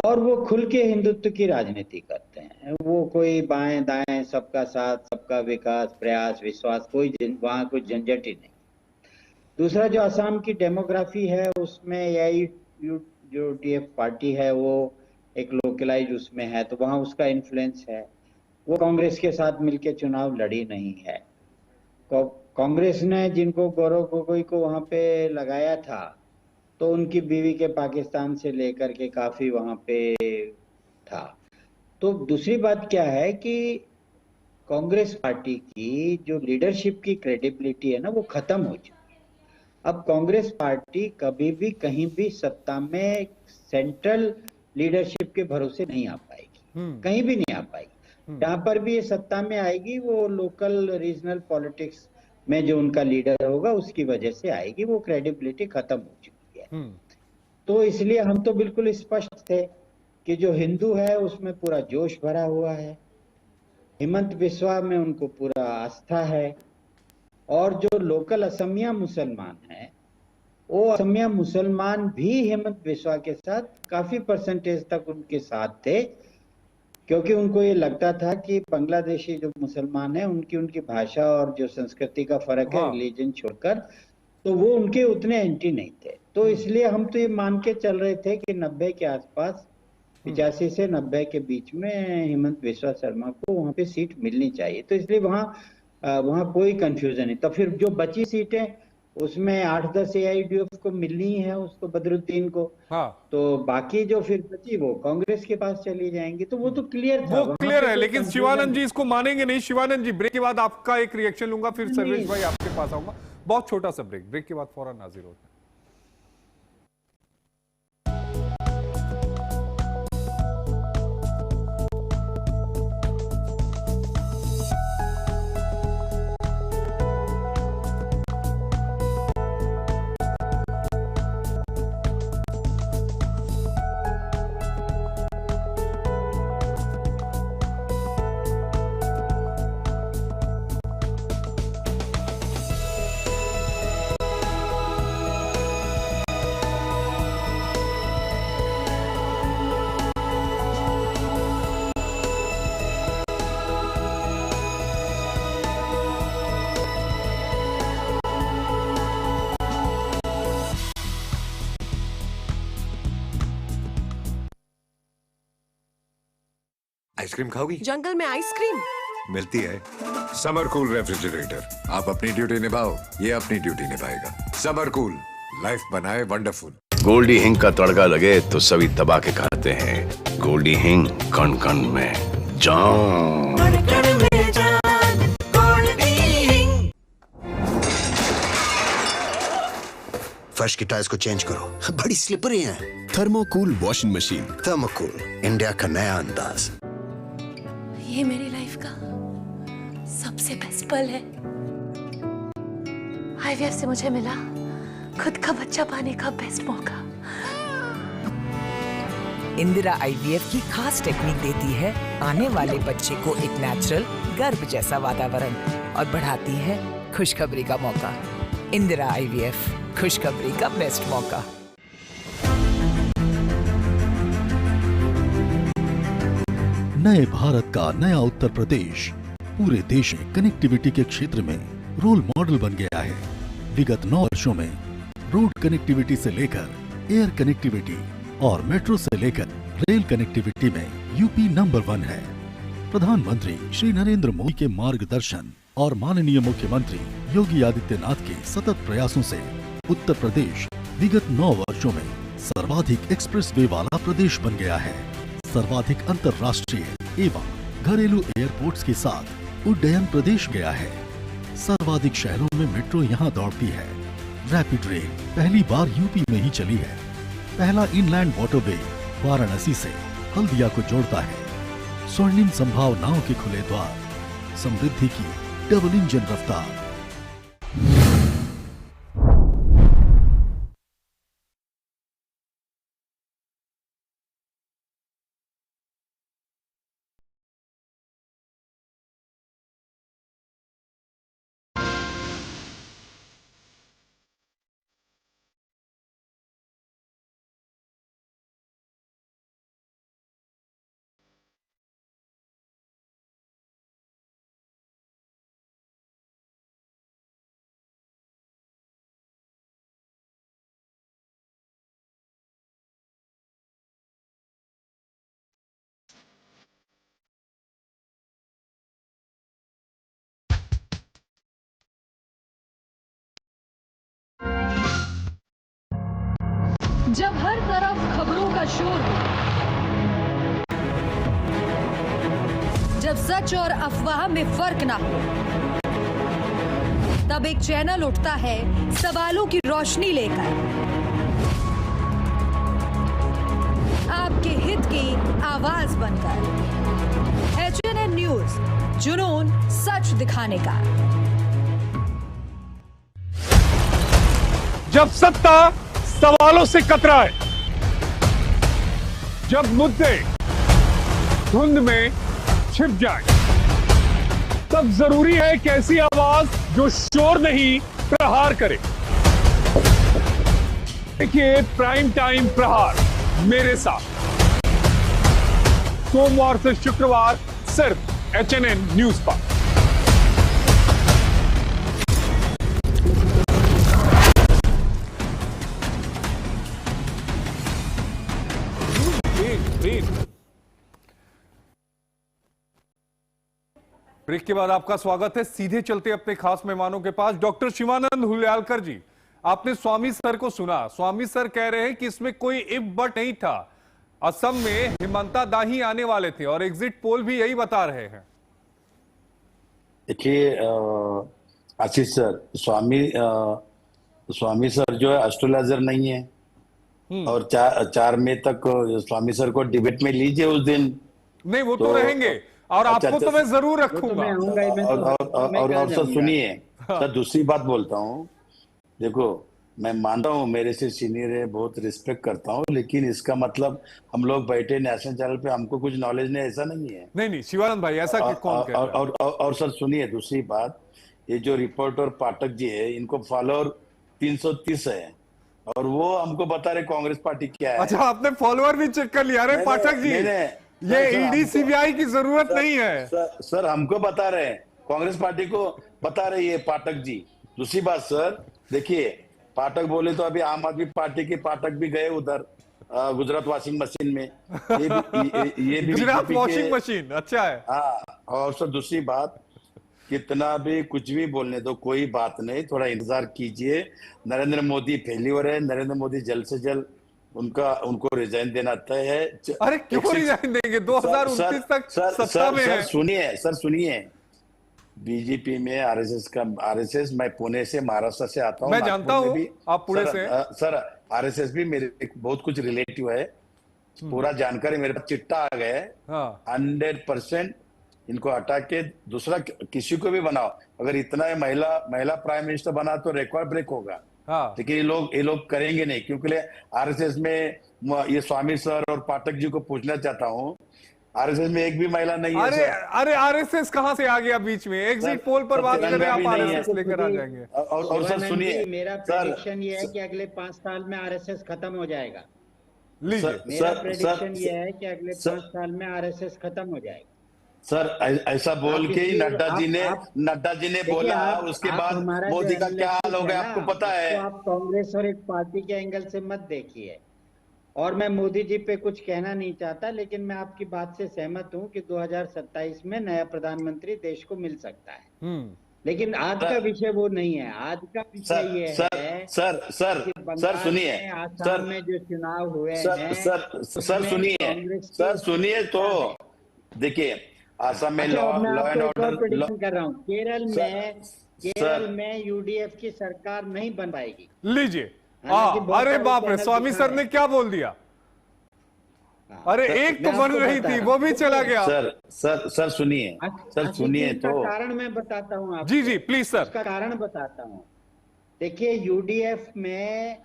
और वो खुल के हिंदुत्व की राजनीति करते हैं। वो कोई बाएं दाएं, सबका साथ, सबका विकास, प्रयास, विश्वास, कोई वहां कोई झंझट ही नहीं। दूसरा, जो असम की डेमोग्राफी है उसमें AIUDF पार्टी है, वो एक लोकलाइज उसमें है, तो वहां उसका इन्फ्लुएंस है। वो कांग्रेस के साथ मिलकर चुनाव लड़ी नहीं है। कांग्रेस ने जिनको गौरव गोगोई को वहां पे लगाया था, तो उनकी बीवी के पाकिस्तान से लेकर के काफी वहां पे था। तो दूसरी बात क्या है कि कांग्रेस पार्टी की जो लीडरशिप की क्रेडिबिलिटी है ना, वो खत्म हो चुकी है। अब कांग्रेस पार्टी कभी भी कहीं भी सत्ता में सेंट्रल लीडरशिप के भरोसे नहीं आ पाएगी, कहीं भी नहीं आ पाएगी। जहां पर भी ये सत्ता में आएगी वो लोकल रीजनल पॉलिटिक्स में जो उनका लीडर होगा उसकी वजह से आएगी, वो क्रेडिबिलिटी खत्म हो चुकी है। तो इसलिए हम तो बिल्कुल स्पष्ट थे कि जो हिंदू है उसमें पूरा जोश भरा हुआ है, हिमंत बिस्वा में उनको पूरा आस्था है, और जो लोकल असमिया मुसलमान है वो असमिया मुसलमान भी हेमंत बिस्वा के साथ काफी परसेंटेज तक उनके साथ थे, क्योंकि उनको ये लगता था कि बांग्लादेशी जो मुसलमान है उनकी भाषा और जो संस्कृति का फर्क है रिलीजन छोड़कर, तो वो उनके उतने एंटी नहीं थे। तो इसलिए हम तो ये मान के चल रहे थे कि 90 के आसपास 85 से 90 के बीच में हेमंत बिस्वा शर्मा को वहां पे सीट मिलनी चाहिए। तो इसलिए वहां कोई कंफ्यूजन नहीं। तो फिर जो बची सीटें उसमें 8-10 AIUDF को मिलनी है, उसको बदरुद्दीन को। तो बाकी जो फिर बची वो कांग्रेस के पास चली जाएंगी। तो वो तो क्लियर था, वो क्लियर है। लेकिन शिवानंद जी इसको मानेंगे नहीं। शिवानंद जी, ब्रेक के बाद आपका एक रिएक्शन लूंगा, फिर सर्वेश भाई आपके पास आऊंगा। बहुत छोटा सा ब्रेक के बाद फौरन हाजिर होते हैं। आइसक्रीम खाओगी? जंगल में आइसक्रीम मिलती है। समर कूल रेफ्रिजरेटर, आप अपनी ड्यूटी निभाओ, ये अपनी ड्यूटी निभाएगा। समर कूल, लाइफ बनाए वंडरफुल। गोल्डी हिंग का तड़का लगे तो सभी दबा के खाते हैं। गोल्डी हिंग, कण कण में जान। फर्श की टाइल्स को चेंज करो, बड़ी स्लिपरी हैं। थर्मोकूल वॉशिंग मशीन। थर्मोकूल, इंडिया का नया अंदाज। ये मेरी लाइफ का सबसे बेस्ट पल है। IVF से मुझे मिला खुद का बच्चा पाने का बेस्ट मौका। इंदिरा IVF की खास टेक्निक देती है आने वाले बच्चे को एक नेचुरल गर्भ जैसा वातावरण और बढ़ाती है खुशखबरी का मौका। इंदिरा IVF, खुशखबरी का बेस्ट मौका। नए भारत का नया उत्तर प्रदेश पूरे देश में कनेक्टिविटी के क्षेत्र में रोल मॉडल बन गया है। विगत 9 वर्षों में रोड कनेक्टिविटी से लेकर एयर कनेक्टिविटी और मेट्रो से लेकर रेल कनेक्टिविटी में यूपी नंबर 1 है। प्रधानमंत्री श्री नरेंद्र मोदी के मार्गदर्शन और माननीय मुख्यमंत्री योगी आदित्यनाथ के सतत प्रयासों से उत्तर प्रदेश विगत 9 वर्षों में सर्वाधिक एक्सप्रेस वे वाला प्रदेश बन गया है। सर्वाधिक अंतर्राष्ट्रीय एवं घरेलू एयरपोर्ट्स के साथ उड्डयन प्रदेश गया है। सर्वाधिक शहरों में मेट्रो यहां दौड़ती है। रैपिड रेल पहली बार यूपी में ही चली है। पहला इनलैंड वाटरवे वाराणसी से हल्दिया को जोड़ता है। स्वर्णिम संभावनाओं के खुले द्वार, समृद्धि की डबल इंजन रफ्तार। जब हर तरफ खबरों का शोर हो, जब सच और अफवाह में फर्क ना हो, तब एक चैनल उठता है सवालों की रोशनी लेकर, आपके हित की आवाज बनकर। HNN एचएनएन न्यूज, जुनून सच दिखाने का। जब सत्ता सवालों से कतराए, जब मुद्दे धुंध में छिप जाए, तब जरूरी है कि ऐसी आवाज जो शोर नहीं प्रहार करे। देखिए प्राइम टाइम प्रहार मेरे साथ, सोमवार से शुक्रवार सिर्फ एचएनएन न्यूज पर। ब्रेक के बाद आपका स्वागत है। सीधे चलते अपने खास मेहमानों के पास। डॉक्टर शिवानंद हुल्यालकर जी, आपने स्वामी सर को सुना। स्वामी सर कह रहे हैं कि इसमें कोई इफ बट नहीं था। असम में हिमंता दाही आने वाले थे और एग्जिट पोल भी यही बता रहे हैं। देखिए आशीष सर, स्वामी सर जो है एस्ट्रोलॉजर नहीं है, और 4 मई तक स्वामी सर को डिबेट में लीजिए उस दिन। नहीं, वो तो रहेंगे और आपको तो मैं जरूर रखूंगा। और सर सुनिए सर, दूसरी बात बोलता हूँ। देखो, मैं मानता हूँ मेरे से सीनियर है, बहुत रिस्पेक्ट करता हूँ, लेकिन इसका मतलब हम लोग बैठे नेशनल चैनल पे, हमको कुछ नॉलेज नहीं, ऐसा नहीं है। नहीं शिवानंद भाई, ऐसा कौन कह रहा है? और सर सुनिए दूसरी बात, ये जो रिपोर्टर पाठक जी है, इनको फॉलोअर 330 है और वो हमको बता रहे कांग्रेस पार्टी क्या है। अच्छा, आपने फॉलोअर भी चेक कर लिया? अरे पाठक जी, ये ईडी सीबीआई की जरूरत नहीं है। सर हमको बता रहे हैं, कांग्रेस पार्टी को बता रहे ये पाठक जी। दूसरी बात सर, देखिए पाठक बोले तो अभी आम आदमी पार्टी के पाठक भी गए उधर गुजरात वॉशिंग मशीन में। ये भी गुजरात वॉशिंग मशीन, अच्छा है। हाँ, और सर दूसरी बात, कितना भी कुछ भी बोलने दो, कोई बात नहीं, थोड़ा इंतजार कीजिए। नरेंद्र मोदी फेल्यूर है, नरेंद्र मोदी जल्द से जल्द उनको रिजाइन देना तय है। अरे क्यों रिजाइन देंगे? 2029 तक सत्ता में है। सर सुनिए, बीजेपी में आरएसएस, मैं पुणे से, महाराष्ट्र से आता हूँ। मैं जानता हूँ आप पुणे से। सर आरएसएस भी मेरे बहुत कुछ रिलेटिव है, पूरा जानकारी मेरे पास, चिट्टा आ गए। 100% इनको हटा के दूसरा किसी को भी बनाओ। अगर इतना महिला प्राइम मिनिस्टर बना तो रिकॉर्ड ब्रेक होगा। लेकिन ये लोग करेंगे नहीं, क्योंकि आरएसएस में ये स्वामी सर और पाठक जी को पूछना चाहता हूँ, आरएसएस में एक भी महिला नहीं है। अरे आरएसएस कहां से आ गया बीच में? एग्जिट पोल पर बात करें, आप आरएसएस लेकर आ जाएंगे। और सर सुनिए, मेरा प्रेडिक्शन ये है कि अगले 5 साल में आरएसएस खत्म हो जाएगा। लीजिए, मेरा प्रेडिक्शन ये है कि अगले 5 साल में आरएसएस खत्म हो जाएगा। सर ऐसा बोल के ही नड्डा जी ने बोला, उसके बाद मोदी का क्या हाल हो गया आपको पता है। तो आप कांग्रेस और एक पार्टी के एंगल से मत देखिए। और मैं मोदी जी पे कुछ कहना नहीं चाहता, लेकिन मैं आपकी बात से सहमत हूं कि 2027 में नया प्रधानमंत्री देश को मिल सकता है। लेकिन आज का विषय वो नहीं है। आज का विषय ये है सर सुनिए, आसाम में जो चुनाव हुए हैं, सर सुनिए तो देखिए, आसाम में लॉ एंड ऑर्डर कर रहा हूँ। केरल में यूडीएफ की सरकार नहीं बन पाएगी। लीजिए, अरे बाप रे, स्वामी सर ने क्या बोल दिया? अरे एक तो बन रही थी, वो भी चला गया। सर सुनिए, सर सुनिए तो कारण मैं बताता हूँ आपको। जी प्लीज सर, उसका कारण बताता हूँ। देखिए, यूडीएफ में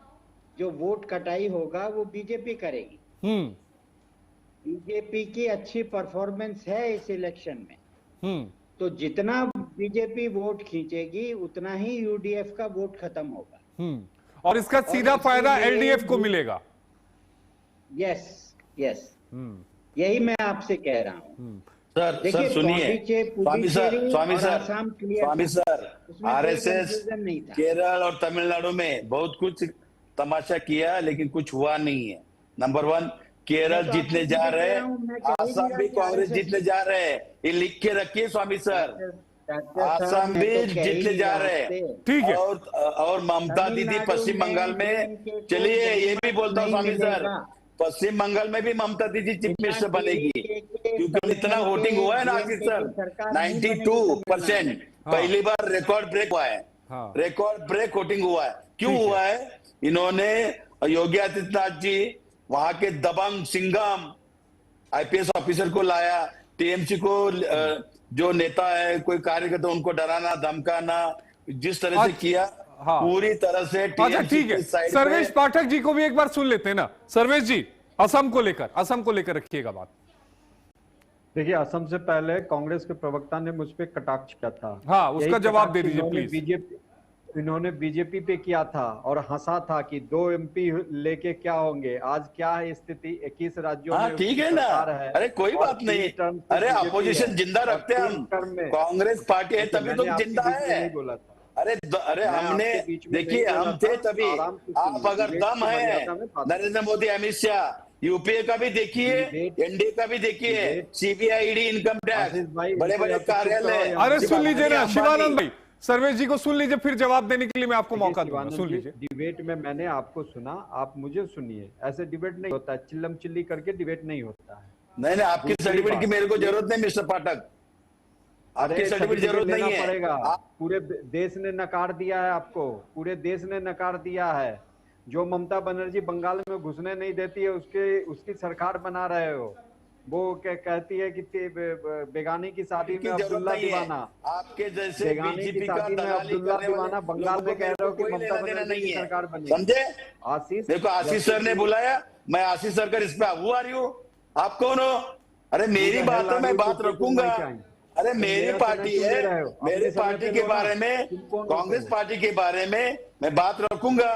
जो वोट कटाई होगा वो बीजेपी करेगी। बीजेपी की अच्छी परफॉर्मेंस है इस इलेक्शन में। तो जितना बीजेपी वोट खींचेगी उतना ही यूडीएफ का वोट खत्म होगा, और इसका सीधा फायदा एलडीएफ को मिलेगा। यस, यही मैं आपसे कह रहा हूँ। सर सुनिए, स्वामी सर आरएसएस केरल और तमिलनाडु में बहुत कुछ तमाशा किया, लेकिन कुछ हुआ नहीं है। नंबर 1, केरल जीतने जा रहे हैं, आसाम भी कांग्रेस जीतने जा रहे हैं, ये लिख के रखिए स्वामी सर। आसाम भी जीतने जा रहे हैं, ठीक है। और ममता दीदी पश्चिम बंगाल में, चलिए ये भी बोलता हूँ स्वामी सर, पश्चिम बंगाल में भी ममता दीदी चीफ मिनिस्टर बनेगी, क्योंकि इतना वोटिंग हुआ है ना आशीष सर, 92%। पहली बार रिकॉर्ड ब्रेक हुआ है, रिकॉर्ड ब्रेक वोटिंग हुआ है। क्यों हुआ है? इन्होंने योगी आदित्यनाथ जी वहां के दबंग सिंघम आईपीएस ऑफिसर को लाया, टीएमसी को जो नेता है, कोई कार्यकर्ता, उनको डराना धमकाना जिस तरह से किया, हाँ। पूरी तरह से अच्छा ठीक है, सर्वेश पाठक जी को भी एक बार सुन लेते हैं ना। सर्वेश जी, असम को लेकर रखिएगा बात। देखिए, असम से पहले कांग्रेस के प्रवक्ता ने मुझ पे कटाक्ष किया था। हाँ, उसका जवाब दे दीजिए प्लीज। इन्होंने बीजेपी पे किया था और हंसा था कि 2 MP लेके क्या होंगे। आज क्या है स्थिति, 21 राज्यों में ठीक है ना। अरे कोई बात नहीं, अरे अपोजिशन जिंदा रखते हैं हम, कांग्रेस पार्टी है तभी तो जिंदा है। अरे हमने, देखिए हम थे तभी। आप अगर दम है, नरेंद्र मोदी, अमित शाह, यूपीए का भी देखिए, एनडीए का भी देखिए, सीबीआई, ईडी, इनकम टैक्स, बड़े बड़े कार्यालय। अरे सुन लीजिए ना शिवानंद भाई, सर्वेश जी को सुन लीजिए, फिर जवाब देने के लिए मैं आपको मौका दूंगा। सुन लीजिए। डिबेट में मैंने आपको सुना, आप मुझे सुनिए। ऐसे डिबेट नहीं होता, चिल्लम चिल्ली करके डिबेट नहीं होता है। नहीं, आपकी सर्टिफिकेट की मेरे को जरूरत नहीं मिस्टर पाठक, आपकी सर्टिफिकेट जरूरत नहीं है। पड़ेगा। पूरे देश ने नकार दिया है आपको, पूरे देश ने नकार दिया है। जो ममता बनर्जी बंगाल में घुसने नहीं देती है, उसकी सरकार बना रहे हो। वो क्या कहती है कि बेगानी की शादी में अब्दुल्ला दीवाना, आपके जैसे बेगानी की शादी में अब्दुल्ला दीवाना बंगाल में कह रहे हो कि ममता बनर्जी की सरकार बनी। समझे? आशीष, देखो आशीष सर ने बुलाया, मैं आशीष सर का इस पे आगू आ रही हूँ। आप कौन हो? अरे मेरी बात है, मैं बात रखूंगा। अरे मेरी पार्टी है, मेरी पार्टी के बारे में, कांग्रेस पार्टी के बारे में मैं बात रखूंगा।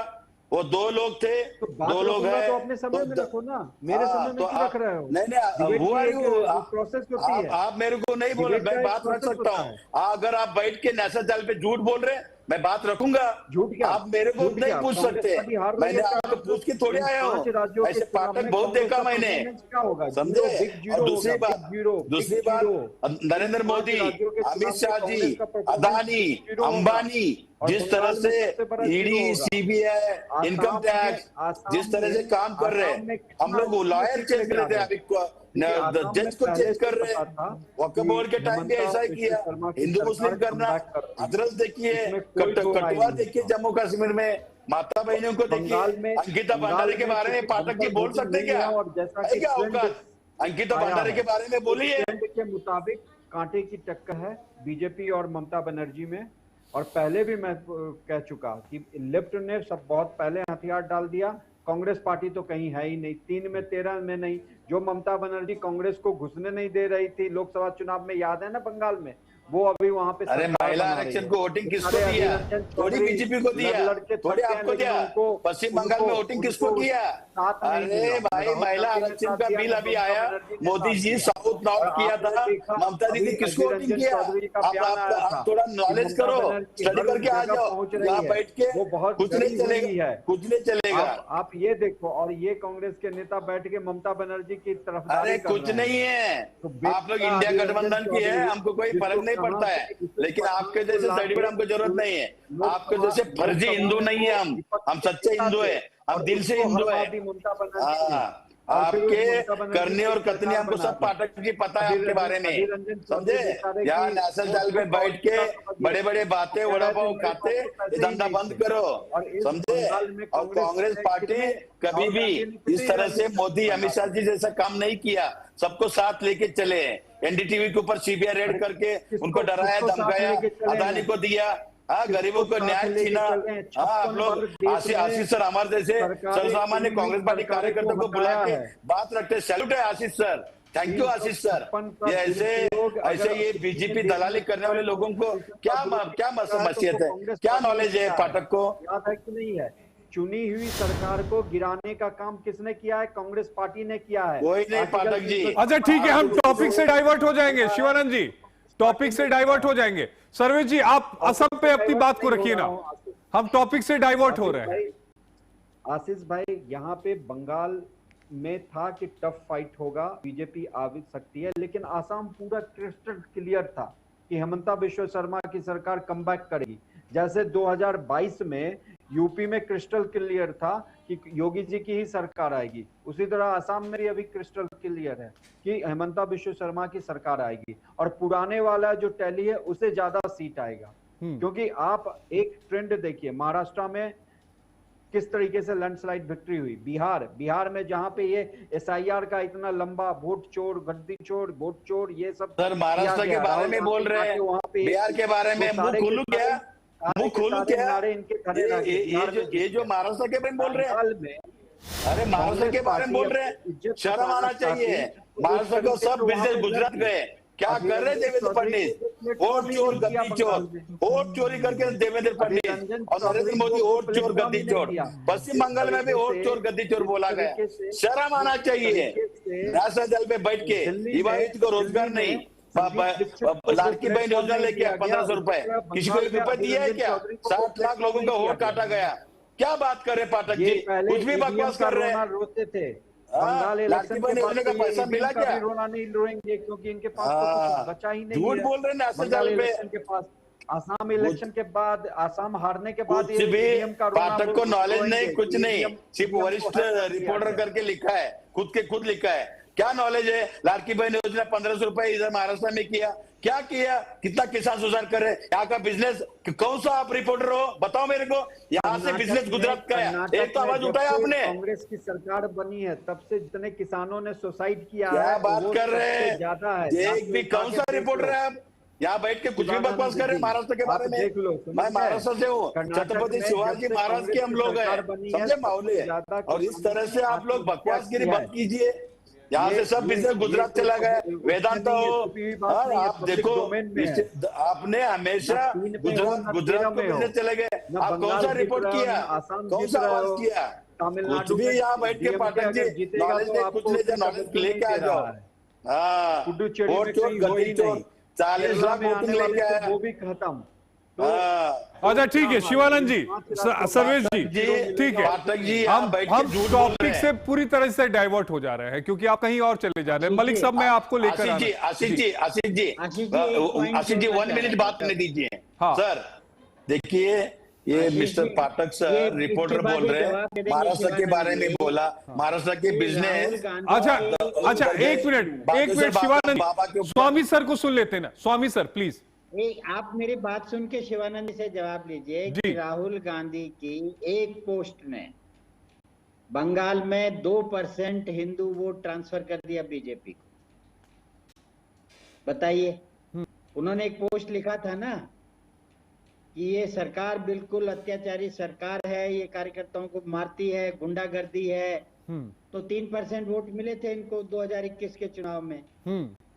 वो 2 लोग थे, 2 लोग हैं, तो अपने समय में रखो ना, मेरे समय में क्यों रख रहे हो? नहीं, हुआ प्रोसेस होती है। आप मेरे को नहीं बोले, मैं बात रख सकता हूँ। अगर आप बैठ के नेशनल चैनल पे झूठ बोल रहे हैं, मैं बात रखूंगा। झूठ क्या? आप मेरे को नहीं पूछ सकते, मैंने आपको पूछ के थोड़े आया हूँ। ऐसे पाठक बहुत देखा मैंने, समझे? और दूसरी बात, नरेंद्र मोदी, अमित शाह जी, अदानी, अंबानी, जिस तरह से ईडी, सीबीआई, इनकम टैक्स जिस तरह से काम कर रहे हैं, हम लोग लॉयर चेंज कर रहे थे, अभी जज को चेंज कर रहे हैं। वक्फ बोर्ड के टाइम भी ऐसा ही किया, हिंदू मुस्लिम करना। अदरस देखिए, कटुआ देखिए, जम्मू कश्मीर में माता बहनों को देखिए। अंकिता भंडारी के बारे में पाठक जी बोल सकते क्या? क्या होगा? अंकिता भंडारी के बारे में बोलिए। के मुताबिक कांटे की टक्कर है बीजेपी और ममता बनर्जी में। और पहले भी मैं कह चुका कि लेफ्ट ने सब बहुत पहले हथियार डाल दिया। कांग्रेस पार्टी तो कहीं है ही नहीं, 3 में 13 में नहीं। जो ममता बनर्जी कांग्रेस को घुसने नहीं दे रही थी लोकसभा चुनाव में, याद है ना बंगाल में, वो अभी वहां पे। अरे महिला आरक्षण को वोटिंग किसको दिया? थोड़ी बीजेपी को दिया, थोड़ी आपको दिया। पश्चिम बंगाल में वोटिंग किसको किया? अरे भाई, महिला आरक्षण का बिल अभी आया, मोदी जी साउथ नॉर्थ किया था, ममता दीदी किसको वोटिंग किया? आप थोड़ा नॉलेज करो, स्टडी करके आ जाओ। यहाँ बैठ के कुछ नहीं चलेगा, कुछ नहीं चलेगा। आप ये देखो, और ये कांग्रेस के नेता बैठ के ममता बनर्जी की तरफ। अरे कुछ नहीं है, आप लोग इंडिया गठबंधन की है, हमको कोई फर्क नहीं पड़ता है। लेकिन आपके जैसे सर्टिफिकेट हमको जरूरत नहीं है। आपके जैसे फर्जी हिंदू नहीं है, हम सच्चे हिंदू है, हम दिल से हिंदू है। आपके करने और कतनी हमको सब पाठक जी पता है आपके बारे में, समझे? यहाँ नेशनल चैनल पे बैठ के बड़े बड़े बातें, वड़ा पाव खाते, ये धंधा बंद करो, समझे? और कांग्रेस पार्टी कभी भी इस तरह से मोदी, अमित शाह जी जैसा काम नहीं किया। सबको साथ लेके चले। एनडीटीवी के ऊपर सीबीआई रेड करके उनको डराया, धमकाया, अदानी को दिया, गरीबों को न्याय छीना। आप लोग आशीष सर हमारे जैसे सर्वसामान्य कांग्रेस पार्टी कार्यकर्ता को बुला के बात रखते। सैल्यूट है Ashish sir, thank you Ashish sir. ये ऐसे ये बीजेपी दलाली करने वाले लोगों को क्या मसलियत है, क्या नॉलेज है पाठक को? याद है कि नहीं है? चुनी हुई सरकार को गिराने का काम किसने किया है? कांग्रेस पार्टी ने किया है। कोई नहीं पाठक जी। अच्छा ठीक है, हम टॉपिक से डाइवर्ट हो जाएंगे। शिवानंद जी, टॉपिक से डाइवर्ट हो जाएंगे। सर्वेश जी, आप असम पे अपनी बात को रखिए ना, हम टॉपिक से डाइवर्ट हो रहे हैं। आशीष भाई, यहाँ पे बंगाल में था कि टफ फाइट होगा, बीजेपी आ भी सकती है, लेकिन आसाम पूरा क्रिस्टल क्लियर था कि हेमंता बिश्व शर्मा की सरकार कमबैक करेगी। जैसे 2022 में यूपी में क्रिस्टल क्लियर था कि योगी जी की ही सरकार आएगी, उसी तरह आसाम में भी अभी क्रिस्टल क्लियर है कि हेमंता बिश्व शर्मा की सरकार आएगी। और पुराने वाला जो टैली है उसे ज्यादा सीट आएगा, क्योंकि आप एक ट्रेंड देखिए, महाराष्ट्र में किस तरीके से लैंडस्लाइड विक्ट्री हुई। बिहार में जहां पे ये SIR का इतना लंबा वोट चोर, गद्दी चोर, वोट चोर, ये सब सर महाराष्ट्र के बारे में बोल रहे हैं, बिहार के बारे में मुंह खोलू क्या, मुंह खोलू क्या? ये जो महाराष्ट्र के बारे में बोल रहे हैं, अरे महाराष्ट्र के बारे में बोल रहे हैं, शर्म आना चाहिए। महाराष्ट्र को सब बिजनेस गुजरात गए, क्या कर रहे देवेंद्र फडणवीस? वोट चोर, गद्दी चोर, वोट चोरी करके देवेंद्र फडणवीस और नरेंद्र मोदी वोट चोर, गद्दी चोर। पश्चिम बंगाल में भी वोट चोर, गद्दी चोर बोला गया, शर्म आना चाहिए। राष्ट्रीय दल पे बैठ के युवाओं को रोजगार नहीं, लाड़की बहन योजना लेके 1500 रुपए, किसी को 1 रुपए दिया है क्या? 60 लाख लोगों का वोट काटा गया। क्या बात कर रहे पाठक जी, कुछ भी बकवास कर रहे हैं। रोते थे लाड़की बहन योजना का पैसा मिला क्या? रोना नहीं रोएंगे क्योंकि इनके पास तो कुछ बचा ही नहीं है। झूठ बोल रहे हैं नेशनल दल पे। आसाम इलेक्शन के बाद, आसाम हारने के बाद कुछ भी पाठक को नॉलेज नहीं, कुछ नहीं, सिर्फ वरिष्ठ रिपोर्टर करके लिखा है, खुद लिखा है। क्या नॉलेज है? लाड़की बहन योजना 1500 रुपए इधर महाराष्ट्र में किया, क्या किया? कितना किसान सुधार कर रहे? यहाँ का बिजनेस, कौन सा आप रिपोर्टर हो बताओ मेरे को? यहाँ से बिजनेस गुजरात का है, एक तो आवाज उठाया आपने। कांग्रेस की सरकार बनी है तब से जितने किसानों ने सुसाइड किया, क्या बात कर रहे हैं? ज्यादा है। एक भी कौन सा रिपोर्टर है आप? यहाँ बैठ के कुछ भी बकवास कर रहे हैं महाराष्ट्र के बारे में। देख लो, मैं महाराष्ट्र से हूँ, छत्रपति शिवाजी महाराज के हम लोग हैं, समझे माहौले। और इस तरह से आप लोग बकवासगिरी बंद कीजिए। यहाँ से सब बिजनेस गुजरात चला गया, वेदांता हो, आप देखो आपने हमेशा गुजरात को बिजनेस चले गए। आप कौन सा रिपोर्ट किया, कौन सा आवाज किया? कुछ भी यहाँ बैठ के पाठक जी नॉलेज नहीं, कुछ नहीं, नॉलेज लेके आ जाओ। हाँ, वोट चोर, गद्दी चोर, 40 लाख वोटिंग लेके आया, वो भी खत्म। अच्छा ठीक है शिवानंद जी, सर्वेश जी, ठीक है, हम टॉपिक से पूरी तरह से डाइवर्ट हो जा रहे हैं क्योंकि आप कहीं और चले जा रहे हैं। मलिक साहब मैं आपको लेकर आशीष जी 1 मिनट बात करने दीजिए। सर देखिए, ये मिस्टर पाठक सर रिपोर्टर बोल रहे हैं, महाराष्ट्र के बारे में बोला, महाराष्ट्र के बिजनेस। अच्छा एक मिनट शिवानंद, स्वामी सर को सुन लेते ना। स्वामी सर प्लीज, आप मेरी बात सुन के शिवानंद से जवाब लीजिए कि राहुल गांधी की एक पोस्ट ने बंगाल में 2% हिंदू वोट ट्रांसफर कर दिया बीजेपी को। बताइए, उन्होंने एक पोस्ट लिखा था ना कि ये सरकार बिल्कुल अत्याचारी सरकार है, ये कार्यकर्ताओं को मारती है, गुंडागर्दी है। तो 3% वोट मिले थे इनको 2021 के चुनाव में,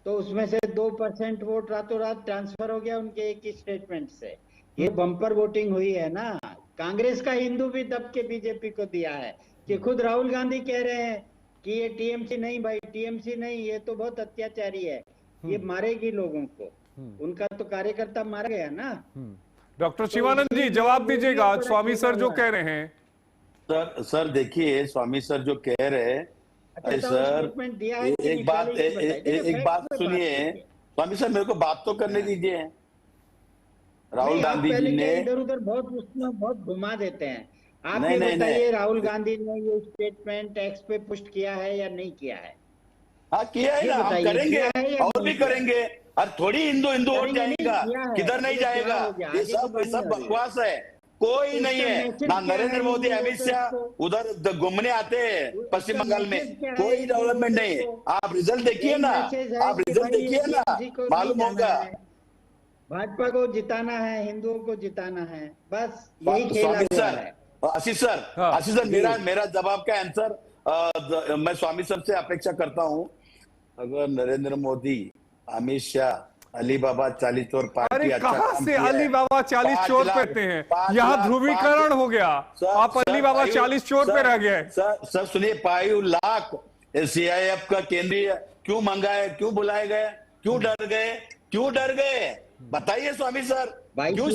तो उसमें से 2% वोट रातों रात ट्रांसफर हो गया उनके एक ही स्टेटमेंट से। ये बम्पर वोटिंग हुई है ना। कांग्रेस का हिंदू भी दब के बीजेपी को दिया है कि खुद राहुल गांधी कह रहे हैं कि ये टीएमसी नहीं भाई, टीएमसी नहीं, ये तो बहुत अत्याचारी है, ये मारेगी लोगों को। उनका तो कार्यकर्ता मारा गया ना। डॉक्टर शिवानंद जी जवाब दीजिएगा, आज स्वामी सर जो कह रहे हैं। सर देखिए, स्वामी सर जो कह रहे हैं, सर एक बात सुनिए स्वामी सर, मेरे को बात तो करने दीजिए। राहुल गांधी जी ने इधर उधर बहुत घुमा देते हैं। आप ये बताइए, राहुल गांधी ने ये स्टेटमेंट एक्स पे पुष्ट किया है या नहीं किया है? हाँ किया है ना, हम करेंगे और भी करेंगे। और थोड़ी हिंदू वोट जाएगा, किधर नहीं जाएगा, ये सब बकवास है। कोई नहीं है ना, नरेंद्र मोदी अमित शाह उधर घूमने आते हैं पश्चिम बंगाल में, कोई डेवलपमेंट नहीं है। आप रिजल्ट देखिए ना, आप रिजल्ट देखिए ना, मालूम होगा। भाजपा को जिताना है, हिंदुओं को जिताना है, बस यही खेल है। आशीष सर मेरा जवाब का आंसर मैं स्वामी सर से अपेक्षा करता हूँ। अगर नरेंद्र मोदी, अमित शाह, अली बाबा 40 चोर पार्टी, अरे कहाँ से अली बाबा 40 चोर पे हैं? यहाँ ध्रुवीकरण हो गया, आप अली बाबा 40 चोर पे रह गए। सर सुनिए, 5 लाख CIF का केंद्रीय क्यों मंगाए, क्यों बुलाए गए, क्यों डर गए बताइए स्वामी सर। क्यों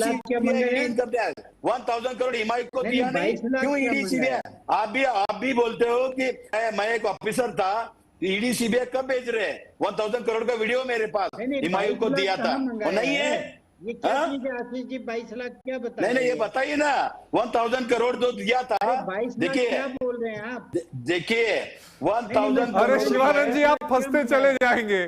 1000 करोड़ हिमायत को दिया नहीं, क्यों ईडी सीबीआई? आप भी बोलते हो कि मैं एक ऑफिसर था, ईडी सीबीआई कब भेज रहे हैं? 1000 करोड़ का वीडियो मेरे पास हिमायत को दिया था, वो नहीं है? ये क्या चीज है आशीष जी? 22 लाख क्या बताइए? नहीं ये बताइए ना, 1000 करोड़ जो दिया था। देखिए क्या बोल रहे हैं आप? देखिए 1000। अरे शिवानंद जी आप फंसते चले जाएंगे।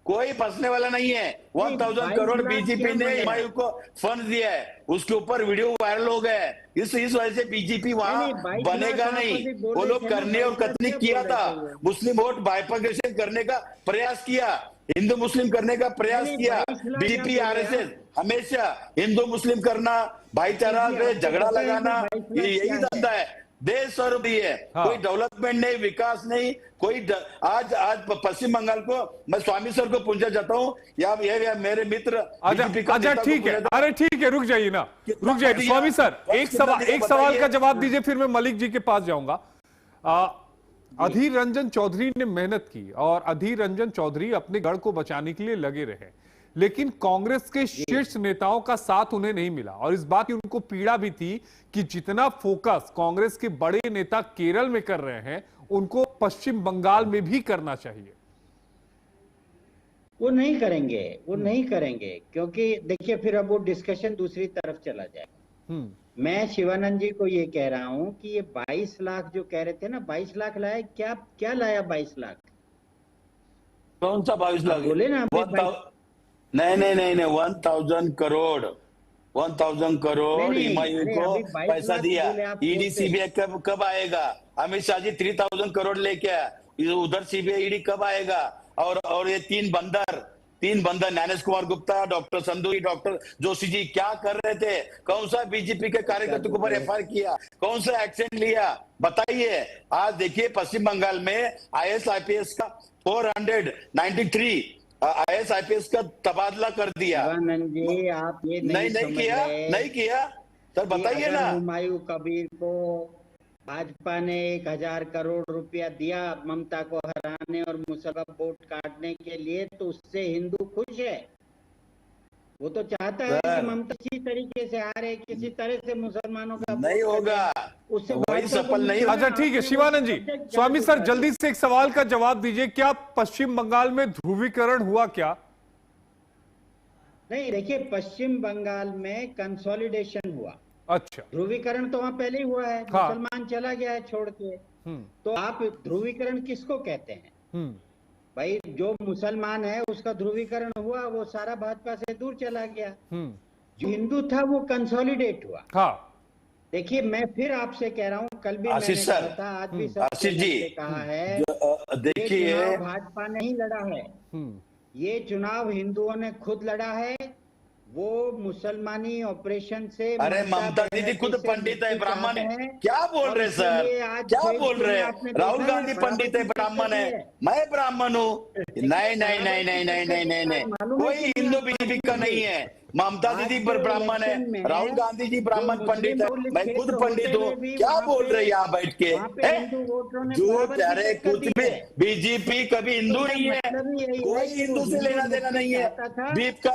कोई फंसने वाला नहीं है। 1000 करोड़ बीजेपी ने हुमायूं को फंड दिया है, उसके ऊपर वीडियो वायरल हो गया है। इस वजह से बीजेपी वहां बनेगा नहीं। वो लोग करने और कतनी किया था, मुस्लिम वोट बाइफर्केशन करने का प्रयास किया, हिंदू मुस्लिम करने का प्रयास किया। बीजेपी आरएसएस हमेशा हिंदू मुस्लिम करना, भाईचारा पे झगड़ा लगाना, यही धंधा है। देश और भी है, कोई डेवलपमेंट नहीं, विकास नहीं, कोई आज पश्चिम बंगाल को मैं स्वामी सर को पूछना चाहता हूँ, या मेरे मित्र। अच्छा ठीक है, अरे ठीक है, रुक जाइए ना, रुक जाइए स्वामी सर, एक सवाल का जवाब दीजिए, फिर मैं मलिक जी के पास जाऊंगा। अधीर रंजन चौधरी ने मेहनत की और अधीर रंजन चौधरी अपने गढ़ को बचाने के लिए लगे रहे, लेकिन कांग्रेस के शीर्ष नेताओं का साथ उन्हें नहीं मिला और इस बात की उनको पीड़ा भी थी कि जितना फोकस कांग्रेस के बड़े नेता केरल में कर रहे हैं, उनको पश्चिम बंगाल में भी करना चाहिए। वो नहीं करेंगे, वो नहीं करेंगे, क्योंकि देखिए फिर अब वो डिस्कशन दूसरी तरफ चला जाएगा। मैं शिवानंद जी को ये कह रहा हूं कि ये 22 लाख जो कह रहे थे ना, 22 लाख लाया, क्या लाया 22 लाख? कौन सा 22 लाख बोले ना? नहीं 1000 करोड़, 1000 करोड़ हुमायूं को पैसा दिया। ईडी सीबीआई कब आएगा? अमित शाह जी 3000 करोड़ लेके आया, उधर सीबीआई ईडी कब आएगा? और ये तीन बंदर ज्ञानेश कुमार गुप्ता, डॉक्टर संधू, डॉक्टर जोशी जी क्या कर रहे थे? कौन सा बीजेपी के कार्यकर्ता के ऊपर एफआईआर किया? कौन सा एक्शन लिया? बताइए। आज देखिए पश्चिम बंगाल में आईएएस आईपीएस का 493 आईएएस आईपीएस का तबादला कर दिया। जी आप ये नहीं किया सर, बताइए ना। हुमायूं कबीर को भाजपा ने 1000 करोड़ रुपया दिया ममता को हराने और मुसलमान वोट काटने के लिए, तो उससे हिंदू खुश है? वो तो चाहता है कि ममता किसी तरीके से हारे, किसी तरह से मुसलमानों का नहीं होगा, उससे वही सफल नहीं। अच्छा ठीक है शिवानंद जी, स्वामी सर जल्दी से एक सवाल का जवाब दीजिए, क्या पश्चिम बंगाल में ध्रुवीकरण हुआ क्या? नहीं, देखिए पश्चिम बंगाल में कंसोलिडेशन हुआ। अच्छा, ध्रुवीकरण तो वहां पहले ही हुआ है। मुसलमान चला गया है छोड़ के, तो आप ध्रुवीकरण किसको कहते हैं? भाई जो मुसलमान है उसका ध्रुवीकरण हुआ, वो सारा भाजपा से दूर चला गया। जो हिंदू था वो कंसोलिडेट हुआ। देखिए मैं फिर आपसे कह रहा हूँ, कल भी मैंने कहा था, आज भी सबने कहा है, देखिए भाजपा नहीं लड़ा है, ये चुनाव हिंदुओं ने खुद लड़ा है। वो मुसलमानी ऑपरेशन से, अरे ममता दीदी खुद पंडित है, ब्राह्मण है, क्या बोल रहे सर, क्या बोल रहे हैं? राहुल गांधी पंडित है, ब्राह्मण है, मैं ब्राह्मण हूँ। नहीं, कोई हिंदू बीजेपी का नहीं है। ममता दीदी पर ब्राह्मण है, राहुल गांधी जी ब्राह्मण पंडित है, मैं खुद पंडित हूँ। क्या बोल रहे हैं यहाँ बैठ के? झूठ, अरे कुछ भी। बीजेपी कभी हिंदू नहीं है, कोई हिंदू से लेना देना नहीं है। बीप का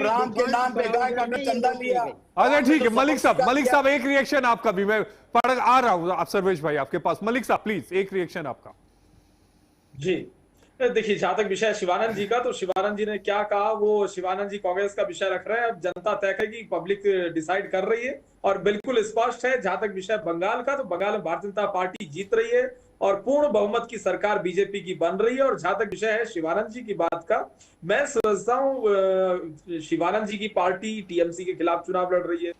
राम के नाम पे गाय का चंदा लिया। अच्छा ठीक है मलिक साहब एक रिएक्शन आपका भी, मैं पढ़ आ रहा हूँ आप सर्वेश भाई आपके पास। मलिक साहब प्लीज एक रिएक्शन आपका। जी देखिए, जहां तक विषय शिवानंद जी का, तो शिवानंद जी ने क्या कहा, वो शिवानंद जी कांग्रेस का विषय रख रहे हैं। अब जनता तय करेगी, पब्लिक डिसाइड कर रही है और बिल्कुल स्पष्ट है। जहां तक विषय बंगाल का, तो बंगाल में भारतीय जनता पार्टी जीत रही है और पूर्ण बहुमत की सरकार बीजेपी की बन रही है। और जहां तक विषय है शिवानंद जी की बात का, मैं समझता हूँ शिवानंद जी की पार्टी टीएमसी के खिलाफ चुनाव लड़ रही है।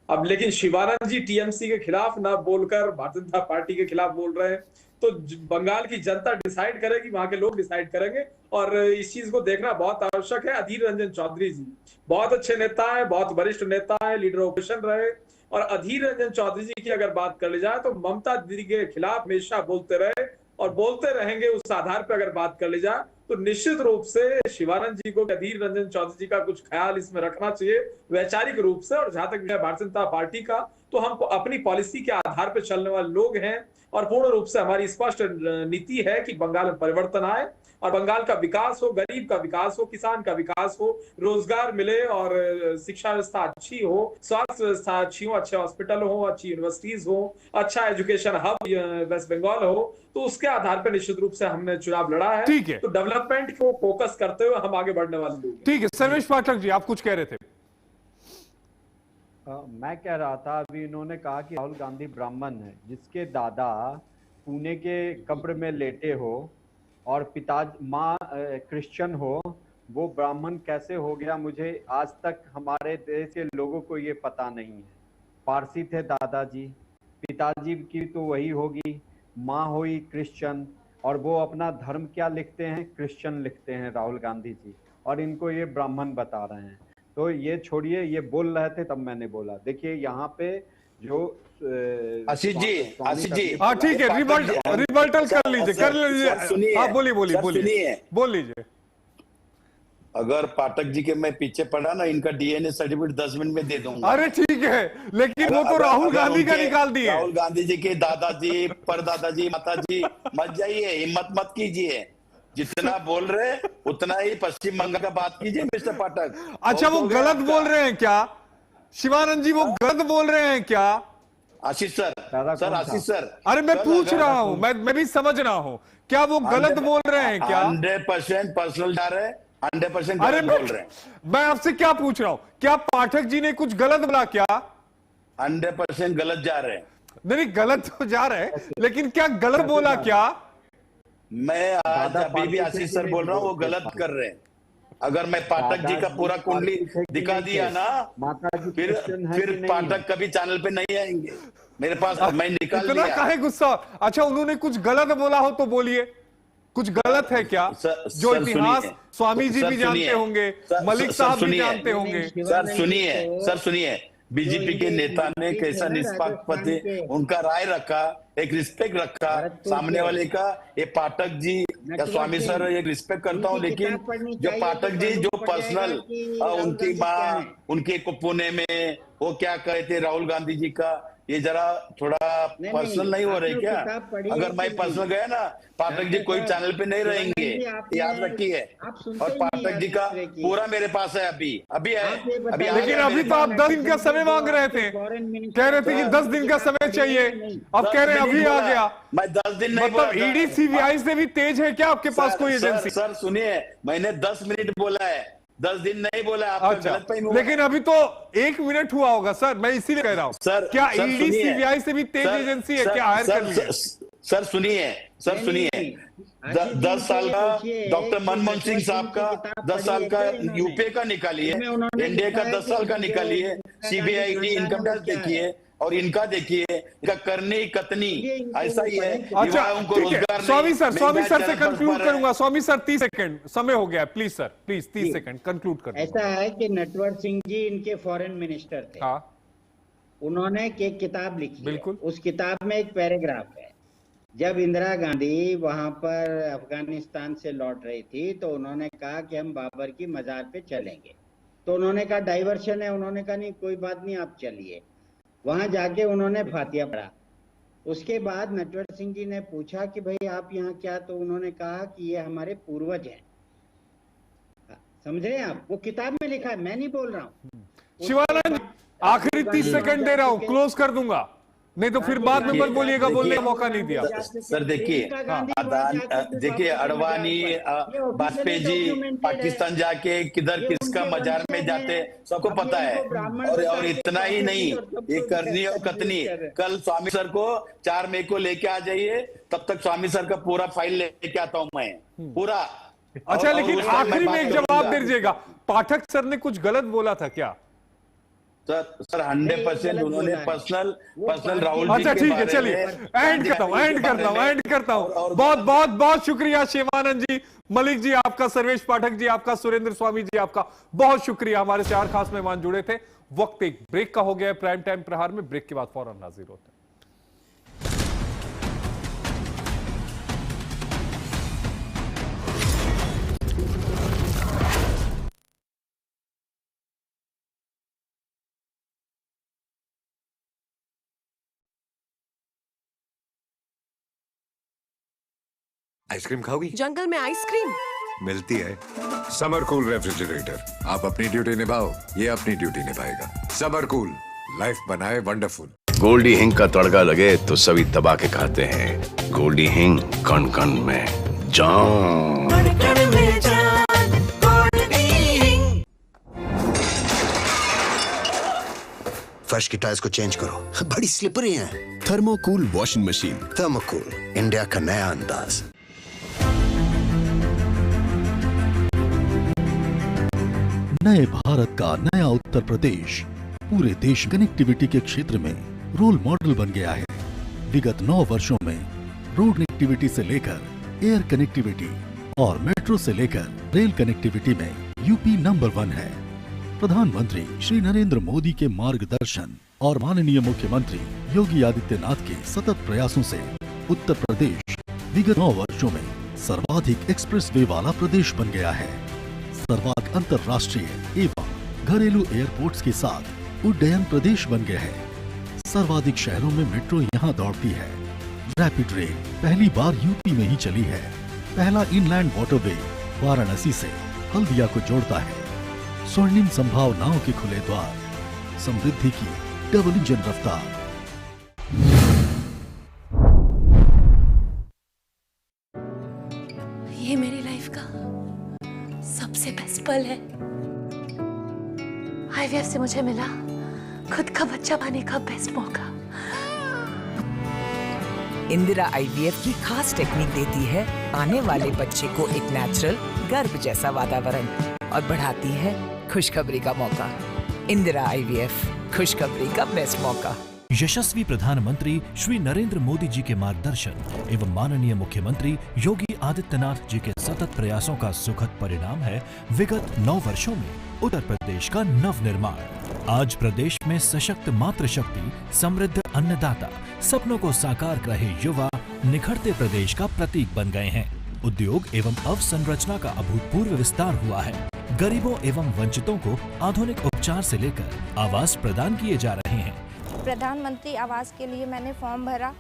अब लेकिन शिवानंद जी टीएमसी के खिलाफ ना बोलकर भारतीय जनता पार्टी के खिलाफ बोल रहे हैं, तो बंगाल की जनता डिसाइड करेगी, वहां के लोग डिसाइड करेंगे। और इस चीज को देखना बहुत आवश्यक है। अधीर रंजन चौधरी जी बहुत अच्छे नेता है, बहुत वरिष्ठ नेता है, लीडर ऑपोजिशन रहे। और अधीर रंजन चौधरी जी की अगर बात कर ली जाए, तो ममता दीदी के खिलाफ हमेशा बोलते रहे और बोलते रहेंगे। उस आधार पर अगर बात कर ली जाए, तो निश्चित रूप से शिवानंद जी को, अधीर रंजन चौधरी जी का कुछ ख्याल इसमें रखना चाहिए वैचारिक रूप से। और जहां तक भारतीय जनता पार्टी का, तो हम अपनी पॉलिसी के आधार पर चलने वाले लोग हैं और पूर्ण रूप से हमारी स्पष्ट नीति है कि बंगाल में परिवर्तन आए और बंगाल का विकास हो, गरीब का विकास हो, किसान का विकास हो, रोजगार मिले और शिक्षा व्यवस्था अच्छी हो, स्वास्थ्य व्यवस्था अच्छी हो, अच्छे हॉस्पिटल हो, अच्छी यूनिवर्सिटीज हो, अच्छा एजुकेशन हब वेस्ट बंगाल हो। तो उसके आधार पर निश्चित रूप से हमने चुनाव लड़ा है। ठीक है, तो डेवलपमेंट को फोकस करते हुए हम आगे बढ़ने वाले लोग। ठीक है सर्वेश पाठक जी, आप कुछ कह रहे थे। मैं कह रहा था, अभी इन्होंने कहा कि राहुल गांधी ब्राह्मण है, जिसके दादा पुणे के कब्र में लेटे हो और माँ क्रिश्चियन हो, वो ब्राह्मण कैसे हो गया, मुझे आज तक हमारे देश के लोगों को ये पता नहीं है। पारसी थे दादाजी, पिताजी की तो वही होगी, माँ हुई क्रिश्चियन, और वो अपना धर्म क्या लिखते हैं, क्रिश्चियन लिखते हैं राहुल गांधी जी, और इनको ये ब्राह्मण बता रहे हैं। तो ये छोड़िए, ये बोल रहे थे तब मैंने बोला। देखिए यहाँ पे जो आशीष जी हाँ ठीक है, रिबल्टल कर लीजिए। हाँ बोलिए बोल लीजिए। अगर पाठक जी के मैं पीछे पड़ा ना, इनका डीएनए सर्टिफिकेट 10 मिनट में दे दूंगा। अरे ठीक है, लेकिन वो तो राहुल गांधी का निकाल दिए। राहुल गांधी जी के दादाजी, परदादाजी, माताजी, मत जाइए, हिम्मत मत कीजिए। जितना बोल रहे उतना ही पश्चिम बंगाल का बात कीजिए मिस्टर पाठक। अच्छा वो गलत बोल रहे हैं क्या शिवानंद जी, वो गलत बोल रहे हैं क्या? आशीष सर आशीष सर, अरे मैं पूछ रहा हूँ, मैं भी समझ रहा हूँ, क्या वो गलत बोल रहे हैं क्या? 100% पर्सनल जा रहे हैं, 100% अरे बोल रहे हैं। मैं आपसे क्या पूछ रहा हूँ, क्या पाठक जी ने कुछ गलत बोला क्या? 100% गलत जा रहे हैं। नहीं गलत तो जा रहे हैं, लेकिन क्या गलत बोला क्या? मैं आज अभी भी आशीष सर बोल रहा हूँ, वो गलत कर रहे हैं। अगर मैं पाठक जी का पूरा कुंडली दिखा दिया ना, फिर पाठक कभी चैनल पे नहीं आएंगे मेरे पास। मैं निकाल इतना लिया। काहे गुस्सा? अच्छा उन्होंने कुछ गलत बोला हो तो बोलिए, कुछ गलत है क्या? जो इतिहास स्वामी जी भी जानते होंगे, मलिक साहब भी जानते होंगे। सर सुनिए, बीजेपी के नेता ने कैसा निष्पक्ष उनका राय रखा, एक रिस्पेक्ट रखा सामने वाले का। ये पाठक जी या स्वामी सर एक रिस्पेक्ट करता हूँ, लेकिन जो पाठक जी जो पर्सनल उनकी माँ उनके पुणे में वो क्या कहे थे राहुल गांधी जी का, ये जरा थोड़ा पर्सनल नहीं हो रहे क्या? अगर मैं पर्सनल गया ना, पाठक जी कोई चैनल पे नहीं रहेंगे, याद रखिए। और पाठक जी का पूरा मेरे पास है, अभी है। लेकिन अभी तो आप 10 दिन का समय मांग रहे थे, कह रहे थे कि 10 दिन का समय चाहिए, अब कह रहे हैं अभी आ गया। मैं 10 दिन नहीं, मतलब ईडी सीबीआई से भी तेज है क्या आपके पास कोई एजेंसी? सर सुनिए, मैंने 10 मिनट बोला है, 10 दिन नहीं बोला। आपका गलत फहमी हुआ। लेकिन अभी तो 1 मिनट हुआ होगा सर, मैं इसीलिए कह रहा हूँ। सर क्या ईडी सीबीआई से भी तेज एजेंसी है क्या हायर कर लिया? सर सुनिए 10 साल का डॉक्टर मनमोहन सिंह साहब का 10 साल का यूपीए का निकालिए, एनडीए का 10 साल का निकालिए, सीबीआई की इनकम टैक्स देखिए और इनका देखिए, इनका करनी कतनी ऐसा ही है। अच्छा ठीक है, स्वामी सर से कंक्लूड करूंगा। स्वामी सर 30 सेकंड समय हो गया, please sir, please 30 second conclude कर। ऐसा है कि नटवर सिंह जी इनके फॉरेन मिनिस्टर थे। हाँ, उन्होंने एक किताब लिखी। बिल्कुल। उस किताब में एक पैराग्राफ है, जब इंदिरा गांधी वहां पर अफगानिस्तान से लौट रही थी तो उन्होंने कहा कि हम बाबर की मजार पे चलेंगे। तो उन्होंने कहा डाइवर्शन है, उन्होंने कहा नहीं कोई बात नहीं आप चलिए। वहां जाके उन्होंने फातिया पढ़ा। उसके बाद नटवर सिंह जी ने पूछा कि भाई आप यहाँ क्या, तो उन्होंने कहा कि ये हमारे पूर्वज हैं। समझ रहे हैं आप? वो किताब में लिखा है, मैं नहीं बोल रहा हूँ। शिवानंद आखिरी 30 सेकंड दे रहा हूँ, क्लोज कर दूंगा, नहीं तो फिर बाद में मत बोलिएगा, बोलने का मौका नहीं दिया। सर देखिए अडवाणी वाजपेयी जी पाकिस्तान जाके किधर किसका मजार में जाते सबको पता है। और इतना ही नहीं, ये करनी और कतनी। कल स्वामी सर को 4 मई को लेके आ जाइए, तब तक स्वामी सर का पूरा फाइल लेके आता हूं मैं पूरा। अच्छा लेकिन आखिरी में एक जवाब दे दीजिएगा, पाठक सर ने कुछ गलत बोला था क्या? सर 100% उन्होंने पर्सनल राहुल जी। अच्छा ठीक है, चलिए एंड करता हूं। बहुत शुक्रिया शिवानंद जी, मलिक जी आपका, सर्वेश पाठक जी आपका, सुरेंद्र स्वामी जी आपका बहुत शुक्रिया। हमारे 4 खास मेहमान जुड़े थे। वक्त एक ब्रेक का हो गया है प्राइम टाइम प्रहार में, ब्रेक के बाद फौरन हाजिर होते हैं। आइसक्रीम खाओगी? जंगल में आइसक्रीम मिलती है। समर कूल रेफ्रिजरेटर, आप अपनी ड्यूटी निभाओ, ये अपनी ड्यूटी निभाएगा। समर कूल, लाइफ बनाए वंडरफुल। गोल्डी हिंग का तड़का लगे तो सभी दबा के खाते हैं। गोल्डी हिंग, कण कण में जान। फर्श की टाइल्स को चेंज करो, बड़ी स्लिपरी हैं। थर्मोकूल वॉशिंग मशीन। थर्मोकूल, इंडिया का नया अंदाज। नए भारत का नया उत्तर प्रदेश पूरे देश कनेक्टिविटी के क्षेत्र में रोल मॉडल बन गया है। विगत 9 वर्षों में रोड कनेक्टिविटी से लेकर एयर कनेक्टिविटी और मेट्रो से लेकर रेल कनेक्टिविटी में यूपी नंबर 1 है। प्रधानमंत्री श्री नरेंद्र मोदी के मार्गदर्शन और माननीय मुख्यमंत्री योगी आदित्यनाथ के सतत प्रयासों से उत्तर प्रदेश विगत 9 वर्षों में सर्वाधिक एक्सप्रेस वे वाला प्रदेश बन गया है। सर्वाधिक अंतर्राष्ट्रीय एवं घरेलू एयरपोर्ट्स के साथ उड्डयन प्रदेश बन गया है। सर्वाधिक शहरों में मेट्रो यहाँ दौड़ती है। रैपिड रेल पहली बार यूपी में ही चली है। पहला इनलैंड वाटरवे वाराणसी से हल्दिया को जोड़ता है। स्वर्णिम संभावनाओं के खुले द्वार, समृद्धि की डबल इंजन रफ्तार। ये मेरी लाइफ का सबसे बेस्ट पल है। आईवीएफ से मुझे मिला खुद का बच्चा पाने का बेस्ट मौका। इंदिरा आईवीएफ की खास टेक्निक देती है आने वाले बच्चे को एक नेचुरल गर्भ जैसा वातावरण और बढ़ाती है खुशखबरी का मौका। इंदिरा आईवीएफ, खुशखबरी का बेस्ट मौका। यशस्वी प्रधानमंत्री श्री नरेंद्र मोदी जी के मार्गदर्शन एवं माननीय मुख्यमंत्री योगी आदित्यनाथ जी के सतत प्रयासों का सुखद परिणाम है विगत 9 वर्षों में उत्तर प्रदेश का नव निर्माण। आज प्रदेश में सशक्त मातृशक्ति, समृद्ध अन्नदाता, सपनों को साकार कर रहे युवा निखरते प्रदेश का प्रतीक बन गए हैं। उद्योग एवं अवसंरचना का अभूतपूर्व विस्तार हुआ है। गरीबों एवं वंचितों को आधुनिक उपचार से लेकर आवास प्रदान किए जा रहे हैं। प्रधानमंत्री आवास के लिए मैंने फॉर्म भरा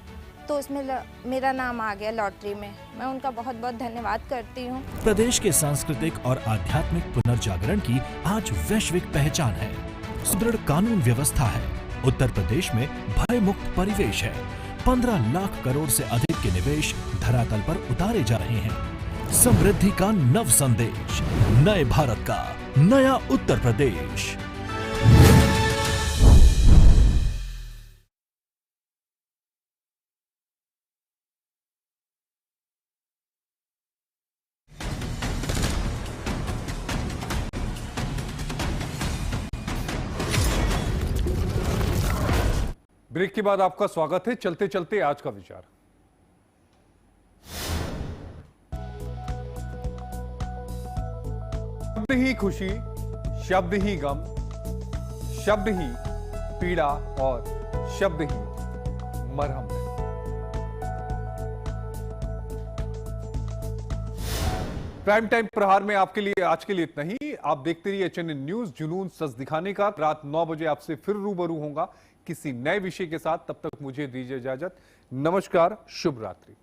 तो उसमें मेरा नाम आ गया लॉटरी में। मैं उनका बहुत बहुत धन्यवाद करती हूँ। प्रदेश के सांस्कृतिक और आध्यात्मिक पुनर्जागरण की आज वैश्विक पहचान है। सुदृढ़ कानून व्यवस्था है। उत्तर प्रदेश में भय मुक्त परिवेश है। 15 लाख करोड़ से अधिक के निवेश धरातल पर उतारे जा रहे हैं। समृद्धि का नव संदेश, नए भारत का नया उत्तर प्रदेश। ब्रेक के बाद आपका स्वागत है। चलते चलते आज का विचार। शब्द ही खुशी, शब्द ही गम, शब्द ही पीड़ा और शब्द ही मरहम है। प्राइम टाइम प्रहार में आपके लिए आज के लिए इतना ही। आप देखते रहिए एचएनएन न्यूज, जुनून सच दिखाने का। रात 9 बजे आपसे फिर रूबरू होगा किसी नए विषय के साथ। तब तक मुझे दीजिए इजाजत। नमस्कार, शुभ रात्रि।